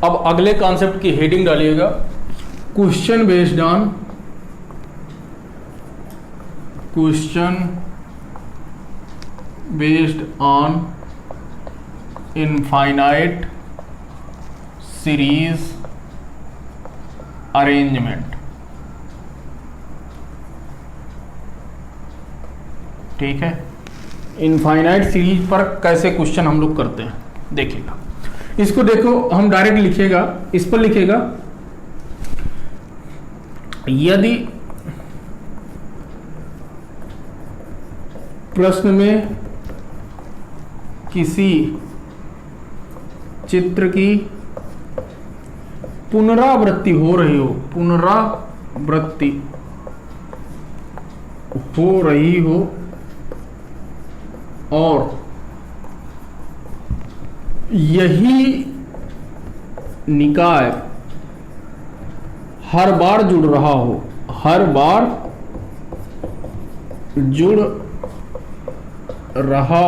अब अगले कॉन्सेप्ट की हेडिंग डालिएगा, question based on infinite series arrangement. ठीक है, इनफाइनाइट सीरीज पर कैसे क्वेश्चन हम लोग करते हैं देखिएगा। इसको देखो, हम डायरेक्ट लिखेगा, इस पर लिखेगा यदि प्रश्न में किसी चित्र की पुनरावृत्ति हो रही हो और यही निकाय हर बार जुड़ रहा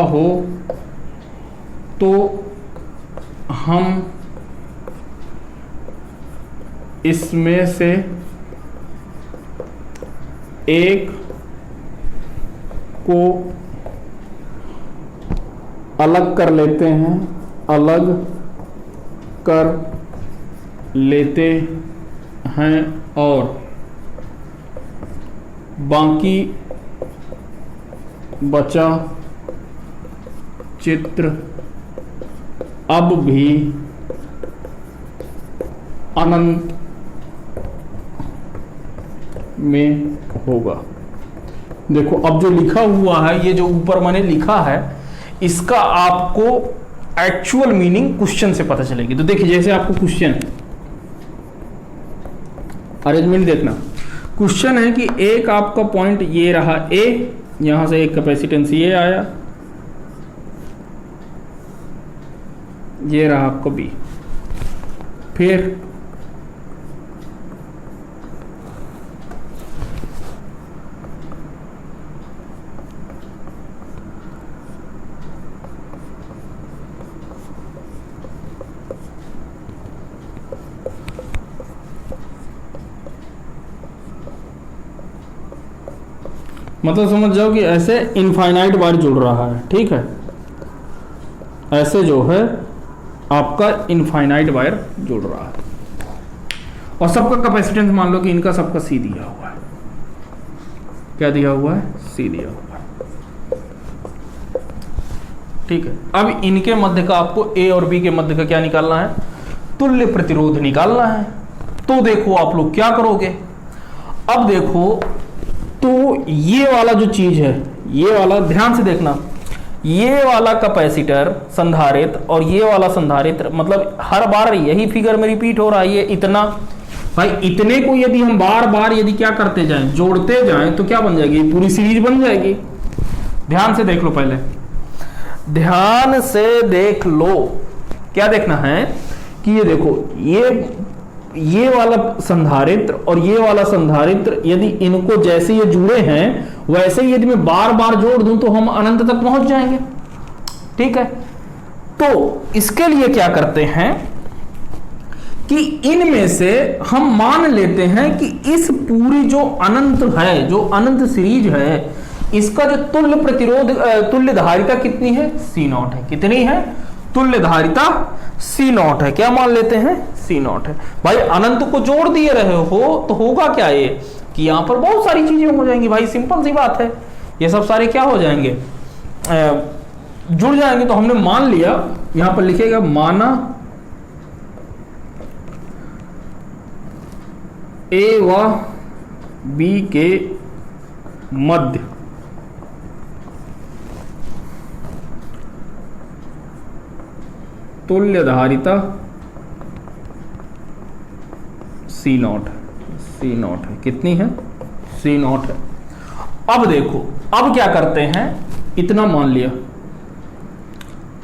हो तो हम इसमें से एक को अलग कर लेते हैं और बाकी बचा चित्र अब भी अनंत में होगा। देखो अब जो लिखा हुआ है, ये जो ऊपर मैंने लिखा है, इसका आपको एक्चुअल मीनिंग क्वेश्चन से पता चलेगी। तो देखिए, जैसे आपको क्वेश्चन अरेंजमेंट देखना, क्वेश्चन है कि एक आपका पॉइंट ये रहा ए, यहां से एक कैपेसिटेंस ये आया, ये रहा आपको बी, फिर मतलब समझ जाओ कि ऐसे इनफाइनाइट बार जुड़ रहा है। ठीक है, ऐसे जो है आपका इनफाइनाइट वायर जुड़ रहा है और सबका कैपेसिटेंस मान लो कि इनका सबका सी दिया हुआ है। क्या दिया हुआ है? सी दिया हुआ है। ठीक है, अब इनके मध्य का आपको ए और बी के मध्य का क्या निकालना है? तुल्य प्रतिरोध निकालना है। तो देखो आप लोग क्या करोगे, अब देखो तो ये वाला जो चीज है, ये वाला ध्यान से देखना, ये वाला कैपेसिटर संधारित्र और ये वाला संधारित्र, मतलब हर बार यही फिगर में रिपीट हो रहा है। ये इतना भाई, इतने को यदि हम बार बार यदि क्या करते जाएं, जोड़ते जाएं, तो क्या बन जाएगी? पूरी सीरीज बन जाएगी। ध्यान से देख लो, पहले ध्यान से देख लो। क्या देखना है कि ये देखो, ये वाला संधारित्र और ये वाला संधारित्र, यदि इनको जैसे ये जुड़े हैं वैसे ही यदि मैं बार बार जोड़ दूं तो हम अनंत तक पहुंच जाएंगे। ठीक है, तो इसके लिए क्या करते हैं कि इनमें से हम मान लेते हैं कि इस पूरी जो अनंत है, जो अनंत सीरीज है, इसका जो तुल्य प्रतिरोध, तुल्य धारिता कितनी है? C0 है। कितनी है? तुल्य धारिता C0 है। क्या मान लेते हैं? C0 है। भाई अनंत को जोड़ दिए रहे हो तो होगा क्या ये कि यहां पर बहुत सारी चीजें हो जाएंगी। भाई सिंपल सी बात है, ये सब सारे क्या हो जाएंगे? जुड़ जाएंगे। तो हमने मान लिया, यहां पर लिखेगा माना ए व बी के मध्य तुल्य धारिता C नॉट है। कितनी है? C नॉट है। अब देखो, अब क्या करते हैं, इतना मान लिया,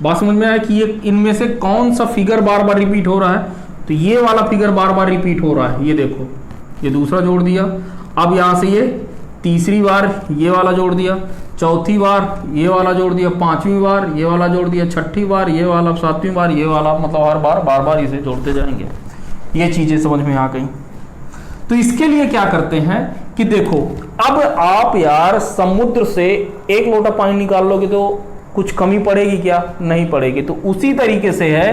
बात समझ में आया कि ये इनमें से कौन सा फिगर बार बार रिपीट हो रहा है? तो ये वाला फिगर बार बार रिपीट हो रहा है। ये देखो, ये दूसरा जोड़ दिया, अब यहां से ये तीसरी बार ये वाला जोड़ दिया, चौथी बार ये वाला जोड़ दिया, पांचवी बार ये वाला जोड़ दिया, छठी बार ये वाला, सातवीं बार ये वाला, मतलब हर बार बार बार इसे जोड़ते जाएंगे। ये चीजें समझ में आ गई। तो इसके लिए क्या करते हैं कि देखो, अब आप यार समुद्र से एक लोटा पानी निकाल लोगे तो कुछ कमी पड़ेगी क्या? नहीं पड़ेगी। तो उसी तरीके से है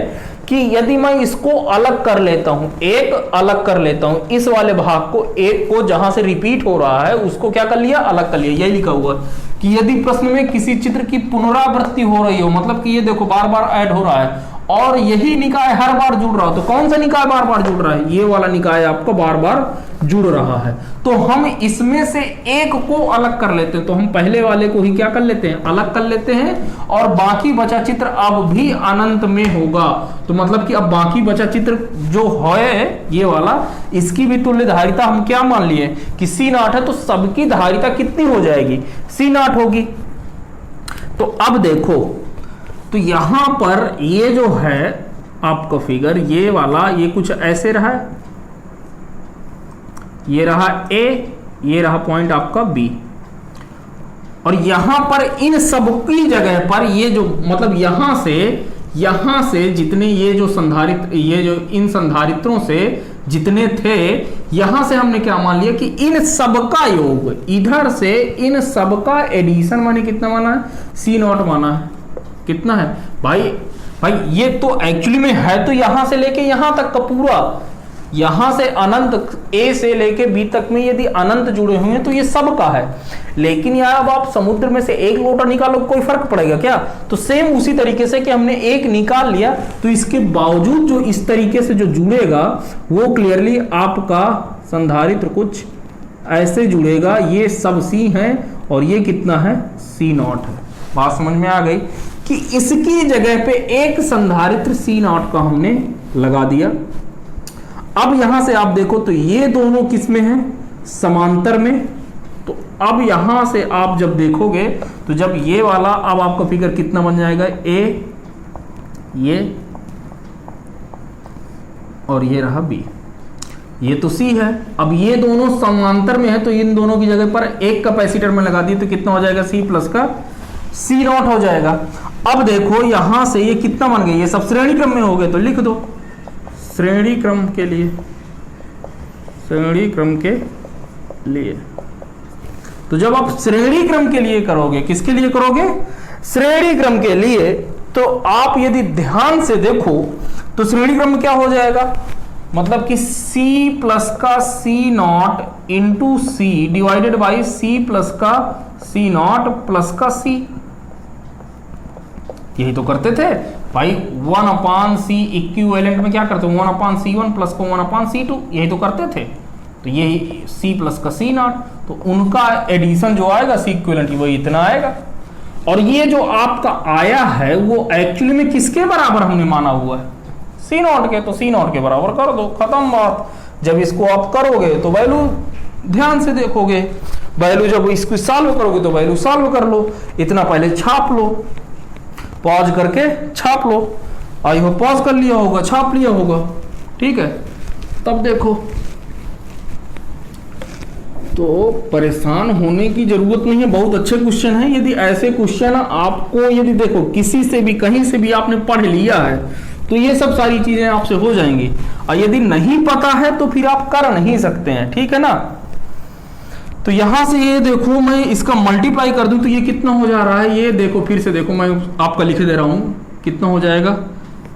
कि यदि मैं इसको अलग कर लेता हूं, एक अलग कर लेता हूं, इस वाले भाग को, एक को जहां से रिपीट हो रहा है उसको क्या कर लिया? अलग कर लिया। यही लिखा हुआ कि यदि प्रश्न में किसी चित्र की पुनरावृत्ति हो रही हो, मतलब कि ये देखो बार बार ऐड हो रहा है और यही निकाय हर बार जुड़ रहा हो, तो कौन सा निकाय बार बार जुड़ रहा है? ये वाला निकाय आपको बार बार जुड़ रहा है। तो हम इसमें से एक को अलग कर लेते हैं। तो हम पहले वाले को ही क्या कर लेते हैं? अलग कर लेते हैं, और बाकी बचा चित्र अब भी अनंत में होगा। तो मतलब कि अब बाकी बचा चित्र जो है ये वाला, इसकी भी तुल्य धारिता हम क्या मान लिए कि C नॉट है, तो सबकी धारिता कितनी हो जाएगी? C नॉट होगी। तो अब देखो, तो यहां पर ये जो है आपका फिगर, ये वाला, ये कुछ ऐसे रहा है, ये रहा A, ये रहा पॉइंट आपका B, और यहां पर इन सब की जगह पर ये जो, मतलब यहां से जितने ये जो संधारित्र, ये जो इन संधारित्रों से जितने थे, यहां से हमने क्या मान लिया कि इन सबका योग, इधर से इन सबका एडिशन माने कितना माना है? C नॉट माना है। कितना है भाई? ये तो एक्चुअली में है तो यहां से लेके यहां तक का पूरा, यहां से अनंत, A से लेके B तक में यदि अनंत जुड़े हुए हैं तो ये सब का है। लेकिन यार अब आप समुद्र में से एक लोटा निकालो, कोई फर्क पड़ेगा क्या? तो सेम उसी तरीके से कि हमने एक निकाल लिया, तो इसके बावजूद जो इस तरीके से जो जुड़ेगा वो क्लियरली आपका संधारित्र कुछ ऐसे जुड़ेगा। ये सब C है और ये कितना है? C नॉट है। बात समझ में आ गई कि इसकी जगह पे एक संधारित्र C नॉट का हमने लगा दिया। अब यहां से आप देखो तो ये दोनों किस में हैं? समांतर में। तो अब यहां से आप जब देखोगे तो जब ये वाला, अब आपका फिगर कितना बन जाएगा? A, ये और ये रहा B, ये तो C है। अब ये दोनों समांतर में है तो इन दोनों की जगह पर एक कैपेसिटर में लगा दिए तो कितना हो जाएगा? C प्लस का C नॉट हो जाएगा। अब देखो यहां से ये कितना बन गया? ये सब श्रेणी क्रम में हो गए, तो लिख दो श्रेणी क्रम के लिए, श्रेणी क्रम के लिए। तो जब आप श्रेणी क्रम के लिए करोगे, किसके लिए करोगे? श्रेणी क्रम के लिए। तो आप यदि ध्यान से देखो तो श्रेणी क्रम क्या हो जाएगा? मतलब कि C प्लस का C not into C divided by C plus का C नॉट प्लस का C। यही तो करते थे भाई, 1/C इक्विवेलेंट में क्या करते हो? 1/C1 प्लस को 1/C2, यही तो करते थे। तो यही C प्लस का C नॉट, तो उनका एडिशन जो आएगा C इक्विवेलेंट वही इतना आएगा। और ये जो आपका आया है वो एक्चुअली में किसके बराबर हमने माना हुआ है? C नॉट के। तो C नॉट के बराबर कर दो, खत्म बात। जब इसको आप करोगे तो वैल्यू ध्यान से देखोगे, वैल्यू जब इसको सॉल्व करोगे तो वैल्यू सॉल्व कर लो, इतना पहले छाप लो, पॉज करके छाप लो। आई हो पॉज कर लिया होगा, छाप लिया होगा, ठीक है। तब देखो, तो परेशान होने की जरूरत नहीं है, बहुत अच्छे क्वेश्चन है। यदि ऐसे क्वेश्चन आपको, यदि देखो किसी से भी कहीं से भी आपने पढ़ लिया है तो ये सब सारी चीजें आपसे हो जाएंगी, और यदि नहीं पता है तो फिर आप कर नहीं सकते हैं, ठीक है ना। तो यहां से ये देखो, मैं इसका मल्टीप्लाई कर दूं तो ये कितना हो जा रहा है? ये देखो, फिर से देखो, मैं आपका लिख दे रहा हूं, कितना हो जाएगा?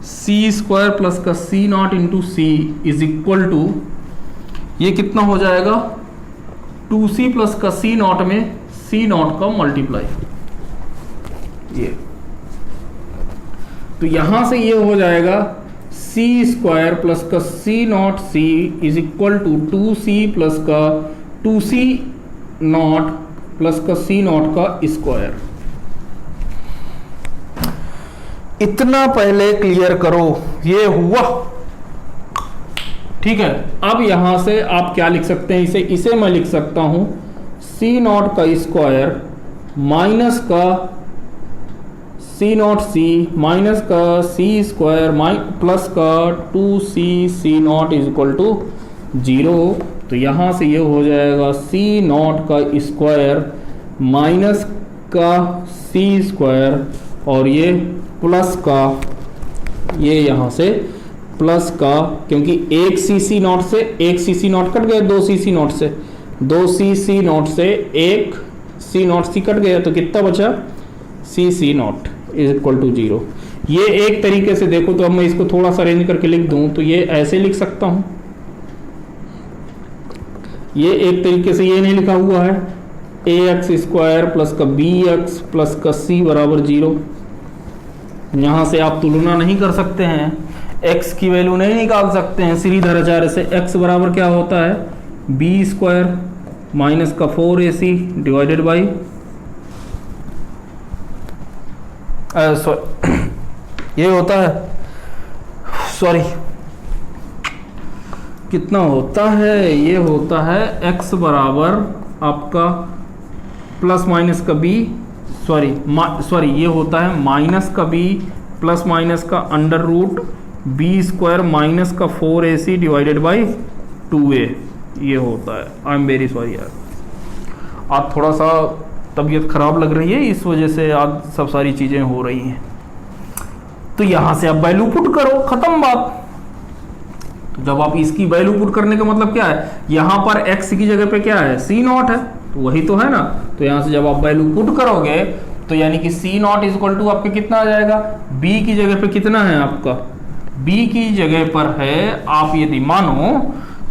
C² प्लस का C not into C is equal to, ये कितना हो जाएगा? 2C प्लस का C नॉट में C नॉट का मल्टीप्लाई। ये तो यहां से ये हो जाएगा C² प्लस का C not C is equal to 2C plus का 2C नॉट प्लस का C नॉट का स्क्वायर। इतना पहले क्लियर करो, ये हुआ। ठीक है, अब यहां से आप क्या लिख सकते हैं, इसे मैं लिख सकता हूं सी नॉट का स्क्वायर माइनस का सी नॉट सी माइनस का सी स्क्वायर प्लस का 2c C not is equal to 0। तो यहां से ये हो जाएगा सी नॉट का स्क्वायर माइनस का सी स्क्वायर और ये प्लस का, ये यहां से प्लस का, क्योंकि एक सी नॉट से एक सी नॉट कट गया, दो सी नॉट से दो सी नॉट से एक सी नॉट सी कट गया, तो कितना बचा सी नॉट इज इक्वल टू 0। ये एक तरीके से देखो तो अब मैं इसको थोड़ा सा अरेंज करके लिख दूं तो ये ऐसे लिख सकता हूं। ये एक तरीके से ये नहीं लिखा हुआ है ax स्क्वायर प्लस का bx प्लस का c बराबर 0। यहां से आप तुलना नहीं कर सकते हैं, x की वैल्यू नहीं निकाल सकते हैं सीधे से। x बराबर क्या होता है b स्क्वायर माइनस का 4ac डिवाइडेड बाई ये होता है, सॉरी कितना होता है, ये होता है x बराबर आपका प्लस माइनस का b, सॉरी ये होता है माइनस का b प्लस माइनस का under root b square minus का 4ac डिवाइडेड बाई 2a, ये होता है। आई एम वेरी सॉरी यार, आज थोड़ा सा तबीयत खराब लग रही है, इस वजह से आज सब सारी चीज़ें हो रही हैं। तो यहाँ से आप वैल्यू पुट करो, खत्म बात। तो जब आप इसकी वैल्यू पुट करने का मतलब क्या है, यहाँ पर x की जगह पे क्या है सी नॉट है, तो वही तो है ना। तो यहाँ से जब आप वैल्यू पुट करोगे तो यानी कि सी नॉट इज इक्वल टू आपके कितना आ जाएगा, b की जगह पे कितना है आपका, b की जगह पर है, आप यदि मानो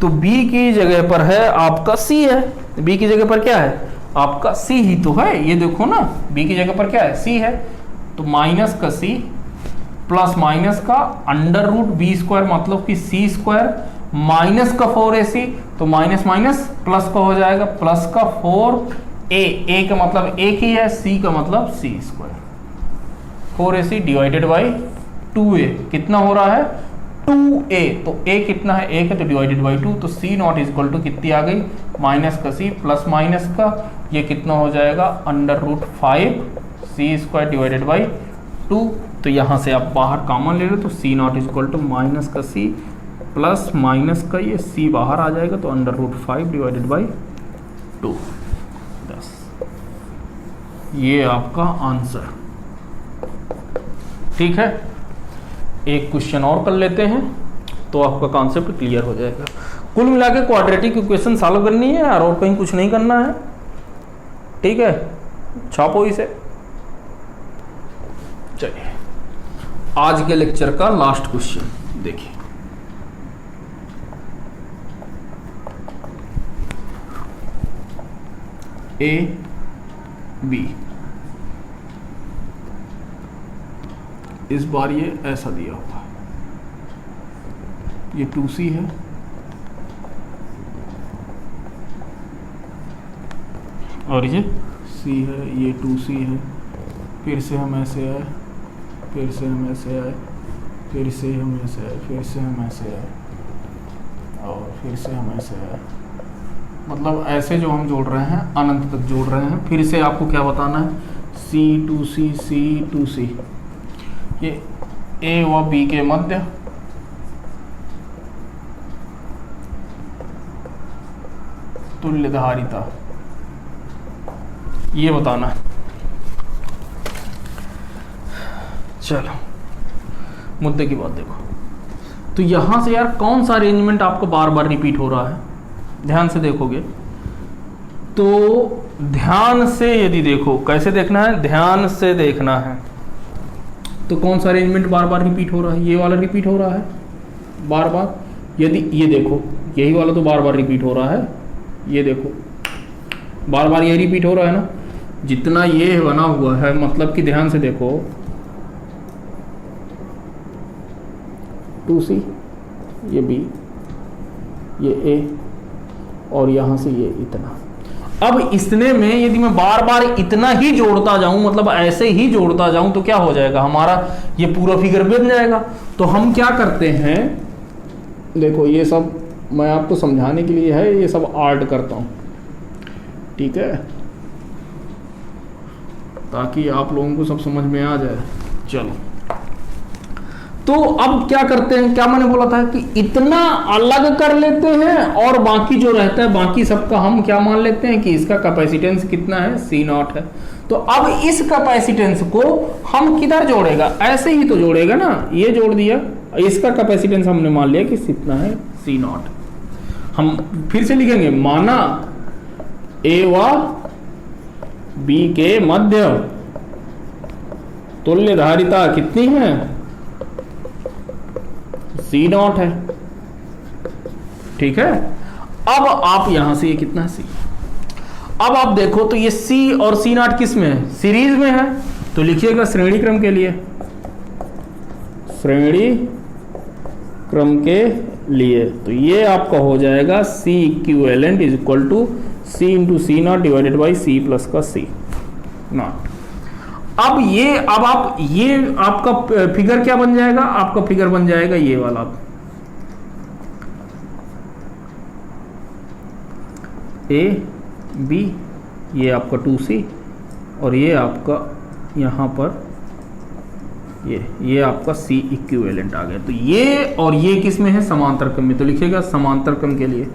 तो b की जगह पर है आपका c है, b की जगह पर क्या है आपका c ही तो है, ये देखो ना b की जगह पर क्या है c है। तो माइनस का c प्लस माइनस का अंडर रूट b स्क्वायर मतलब कि c स्क्वायर माइनस का 4ac, तो माइनस माइनस प्लस का हो जाएगा, प्लस का 4a का मतलब एक ही है, c का मतलब c square 4ac divided by 2a, कितना हो रहा है 2a, तो a कितना है 1 है तो डिवाइडेड बाई 2, तो c not is equal to कितनी आ गई माइनस का c प्लस माइनस का ये कितना हो जाएगा under root 5 c square divided by 2। तो यहाँ से आप बाहर कॉमन ले लो तो c not is equal to minus का c प्लस माइनस का ये c बाहर आ जाएगा, तो अंडर रूट 5 डिवाइडेड बाई 2, 10। ये आपका आंसर। ठीक है, एक क्वेश्चन और कर लेते हैं तो आपका कॉन्सेप्ट क्लियर हो जाएगा। कुल मिला के क्वाड्रेटिक इक्वेशन सॉल्व करनी है और कहीं कुछ नहीं करना है। ठीक है, छापो इसे। चलिए आज के लेक्चर का लास्ट क्वेश्चन देखिए। ए बी, इस बार ये ऐसा दिया हुआ, ये 2c है, और ये c है, ये 2c है, फिर से हम ऐसे आए, फिर से हम ऐसे आए, फिर से हम ऐसे आए, फिर से हम ऐसे आए, और फिर से हम ऐसे आए, मतलब ऐसे जो हम जोड़ रहे हैं अनंत तक जोड़ रहे हैं। फिर से आपको क्या बताना है C2C C2C, ये A व B के मध्य तुल्यधारिता, ये बताना है। चलो मुद्दे की बात देखो, तो यहां से यार कौन सा अरेंजमेंट आपको बार बार रिपीट हो रहा है, ध्यान से देखोगे तो, ध्यान से यदि देखो, कैसे देखना है, ध्यान से देखना है। तो कौन सा अरेंजमेंट बार बार रिपीट हो रहा है, ये वाला रिपीट हो रहा है बार बार। यदि ये देखो यही वाला तो बार बार रिपीट हो रहा है, ये देखो बार बार ये रिपीट हो रहा है ना, जितना ये बना हुआ है, मतलब कि ध्यान से देखो 2c, ये b, ये a, और यहाँ से ये इतना। अब इतने में यदि मैं बार बार इतना ही जोड़ता जाऊं, मतलब ऐसे ही जोड़ता जाऊं, तो क्या हो जाएगा, हमारा ये पूरा फिगर बन जाएगा। तो हम क्या करते हैं, देखो ये सब मैं आपको समझाने के लिए है, ये सब आर्ट करता हूं, ठीक है, ताकि आप लोगों को सब समझ में आ जाए। चलो, तो अब क्या करते हैं, क्या मैंने बोला था कि इतना अलग कर लेते हैं और बाकी जो रहता है बाकी सबका हम क्या मान लेते हैं कि इसका कैपेसिटेंस कितना है, C0 है। तो अब इस कैपेसिटेंस को हम किधर जोड़ेगा, ऐसे ही तो जोड़ेगा ना, ये जोड़ दिया, इसका कैपेसिटेंस हमने मान लिया कि कितना है, C0। हम फिर से लिखेंगे, माना A व B के मध्य तुल्य धारिता कितनी है, C0 है, ठीक है। अब आप यहां से ये कितना है, C। अब आप देखो तो ये C और C0 किस में है, सीरीज में है, तो लिखिएगा श्रेणी क्रम के लिए, श्रेणी क्रम के लिए, तो ये आपका हो जाएगा C equivalent is equal to C into C0 divided by C plus का C0। अब ये, अब आप ये आपका फिगर क्या बन जाएगा, आपका फिगर बन जाएगा ये वाला, A B, ये आपका 2C और ये आपका यहाँ पर ये आपका C इक्विवेलेंट आ गया। तो ये और ये किस में है, समांतर क्रम में, तो लिखिएगा समांतर क्रम के लिए,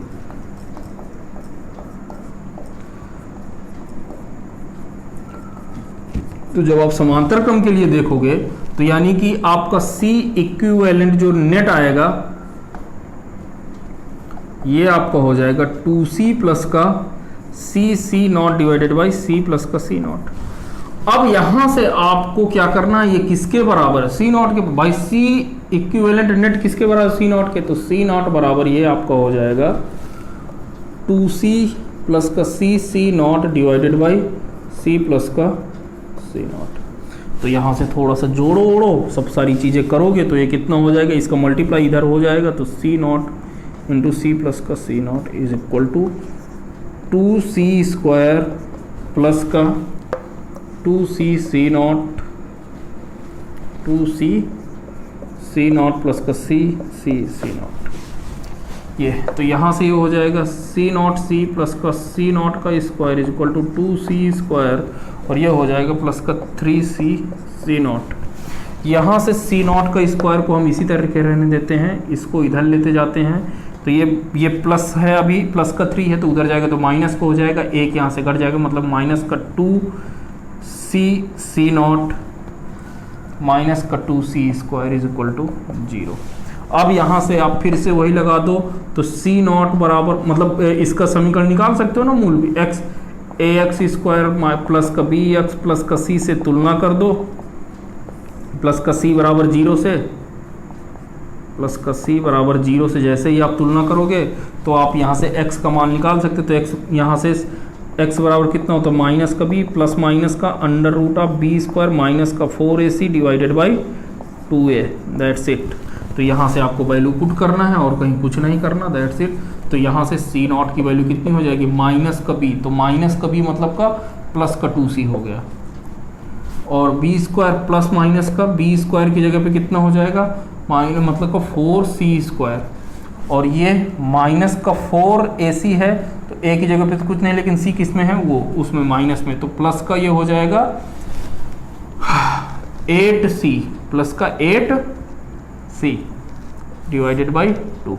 तो जब आप समांतर क्रम के लिए देखोगे तो यानी कि आपका C इक्विवेलेंट जो नेट आएगा ये आपका हो जाएगा 2C प्लस का C0 divided by C plus का C0। अब यहां से आपको क्या करना है, ये किसके बराबर है, C0 के, भाई C इक्विवेलेंट नेट किसके बराबर, C0 के, तो C0 बराबर ये आपका हो जाएगा 2C प्लस का C0 divided by C plus का C0। तो यहाँ से थोड़ा सा जोड़ो ओड़ो, सब सारी चीज़ें करोगे तो ये कितना हो जाएगा, इसका मल्टीप्लाई इधर हो जाएगा, तो C0 इंटू C प्लस का C0 is equal to 2C square plus का 2C C0 प्लस का C0। ये तो यहाँ से ये हो जाएगा C0 C प्लस का C0 का square is equal to 2C square, और ये हो जाएगा प्लस का 3C C0। यहाँ से C0 का स्क्वायर को हम इसी तरीके रहने देते हैं, इसको इधर लेते जाते हैं, तो ये प्लस है, अभी प्लस का 3 है तो उधर जाएगा तो माइनस को हो जाएगा, एक यहाँ से घट जाएगा, मतलब माइनस का 2C C0 माइनस का 2C square is equal to 0। अब यहाँ से आप फिर से वही लगा दो, तो C0 बराबर, मतलब इसका समीकरण निकाल सकते हो ना, मूल भी x ax स्क्वायर प्लस का bx प्लस का c से तुलना कर दो, प्लस का c बराबर 0 से, प्लस का c बराबर 0 से जैसे ही आप तुलना करोगे तो आप यहाँ से x का मान निकाल सकते, तो x यहाँ से x बराबर कितना होता है, माइनस का b प्लस माइनस का under root of b square minus का 4ac divided by 2a, that's it. तो यहाँ से आपको वैल्यू पुट करना है और कहीं कुछ नहीं करना, दैट्स इट। तो यहाँ से C0 की वैल्यू कितनी हो जाएगी, माइनस का b, तो माइनस का b मतलब का प्लस का 2c हो गया, और b स्क्वायर प्लस माइनस का b स्क्वायर की जगह पे कितना हो जाएगा, माइनस मतलब का 4c स्क्वायर, और ये माइनस का 4ac है, तो a की जगह पे तो कुछ नहीं, लेकिन c किस में है, वो उसमें माइनस में, तो प्लस का ये हो जाएगा 8c प्लस का 8c डिवाइडेड बाई 2।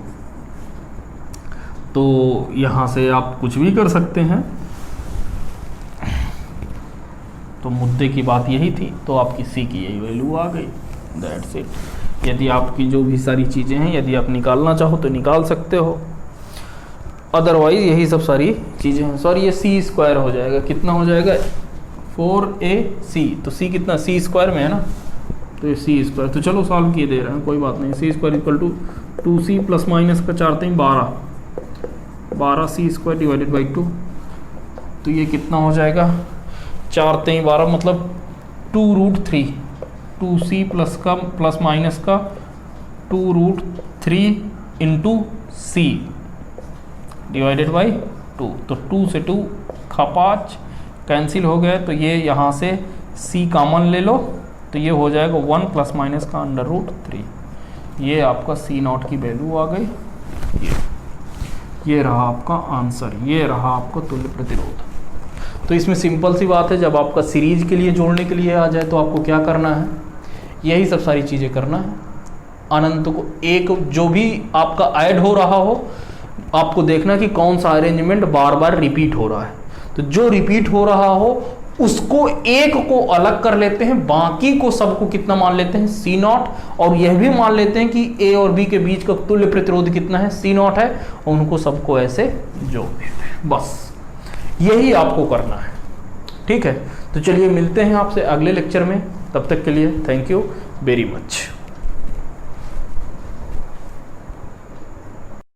तो यहाँ से आप कुछ भी कर सकते हैं, तो मुद्दे की बात यही थी, तो आपकी C की यही वैल्यू आ गई, दैट्स इट। यदि आपकी जो भी सारी चीज़ें हैं यदि आप निकालना चाहो तो निकाल सकते हो, अदरवाइज यही सब सारी चीज़ें हैं। सॉरी ये C स्क्वायर हो जाएगा, कितना हो जाएगा 4ac, तो C कितना C स्क्वायर में है ना, तो ये C स्क्वायर, तो चलो सॉल्व किए दे रहे हैं, कोई बात नहीं। C square equal to 2C plus minus का 4 3 12C स्क्वायर डिवाइडेड बाई 2, तो ये कितना हो जाएगा 4 3 12 मतलब 2√3, 2C प्लस का प्लस माइनस का 2√3 इंटू C डिवाइडेड बाई 2, तो 2 से 2 5 कैंसिल हो गए, तो ये यहाँ से C कॉमन ले लो, तो ये हो जाएगा 1 प्लस माइनस का √3। ये आपका C0 की वैल्यू आ गई। ये रहा आपका आंसर, ये रहा आपका तुल्य प्रतिरोध। तो इसमें सिंपल सी बात है, जब आपका सीरीज के लिए जोड़ने के लिए आ जाए तो आपको क्या करना है, यही सब सारी चीज़ें करना है। अनंत को एक जो भी आपका ऐड हो रहा हो, आपको देखना कि कौन सा अरेंजमेंट बार बार रिपीट हो रहा है। तो जो रिपीट हो रहा हो उसको एक को अलग कर लेते हैं, बाकी को सबको कितना मान लेते हैं, C0, और यह भी मान लेते हैं कि A और B के बीच का तुल्य प्रतिरोध कितना है, C0 है, और उनको सबको ऐसे जोड़ देते हैं। बस यही आपको करना है, ठीक है। तो चलिए मिलते हैं आपसे अगले लेक्चर में, तब तक के लिए थैंक यू वेरी मच।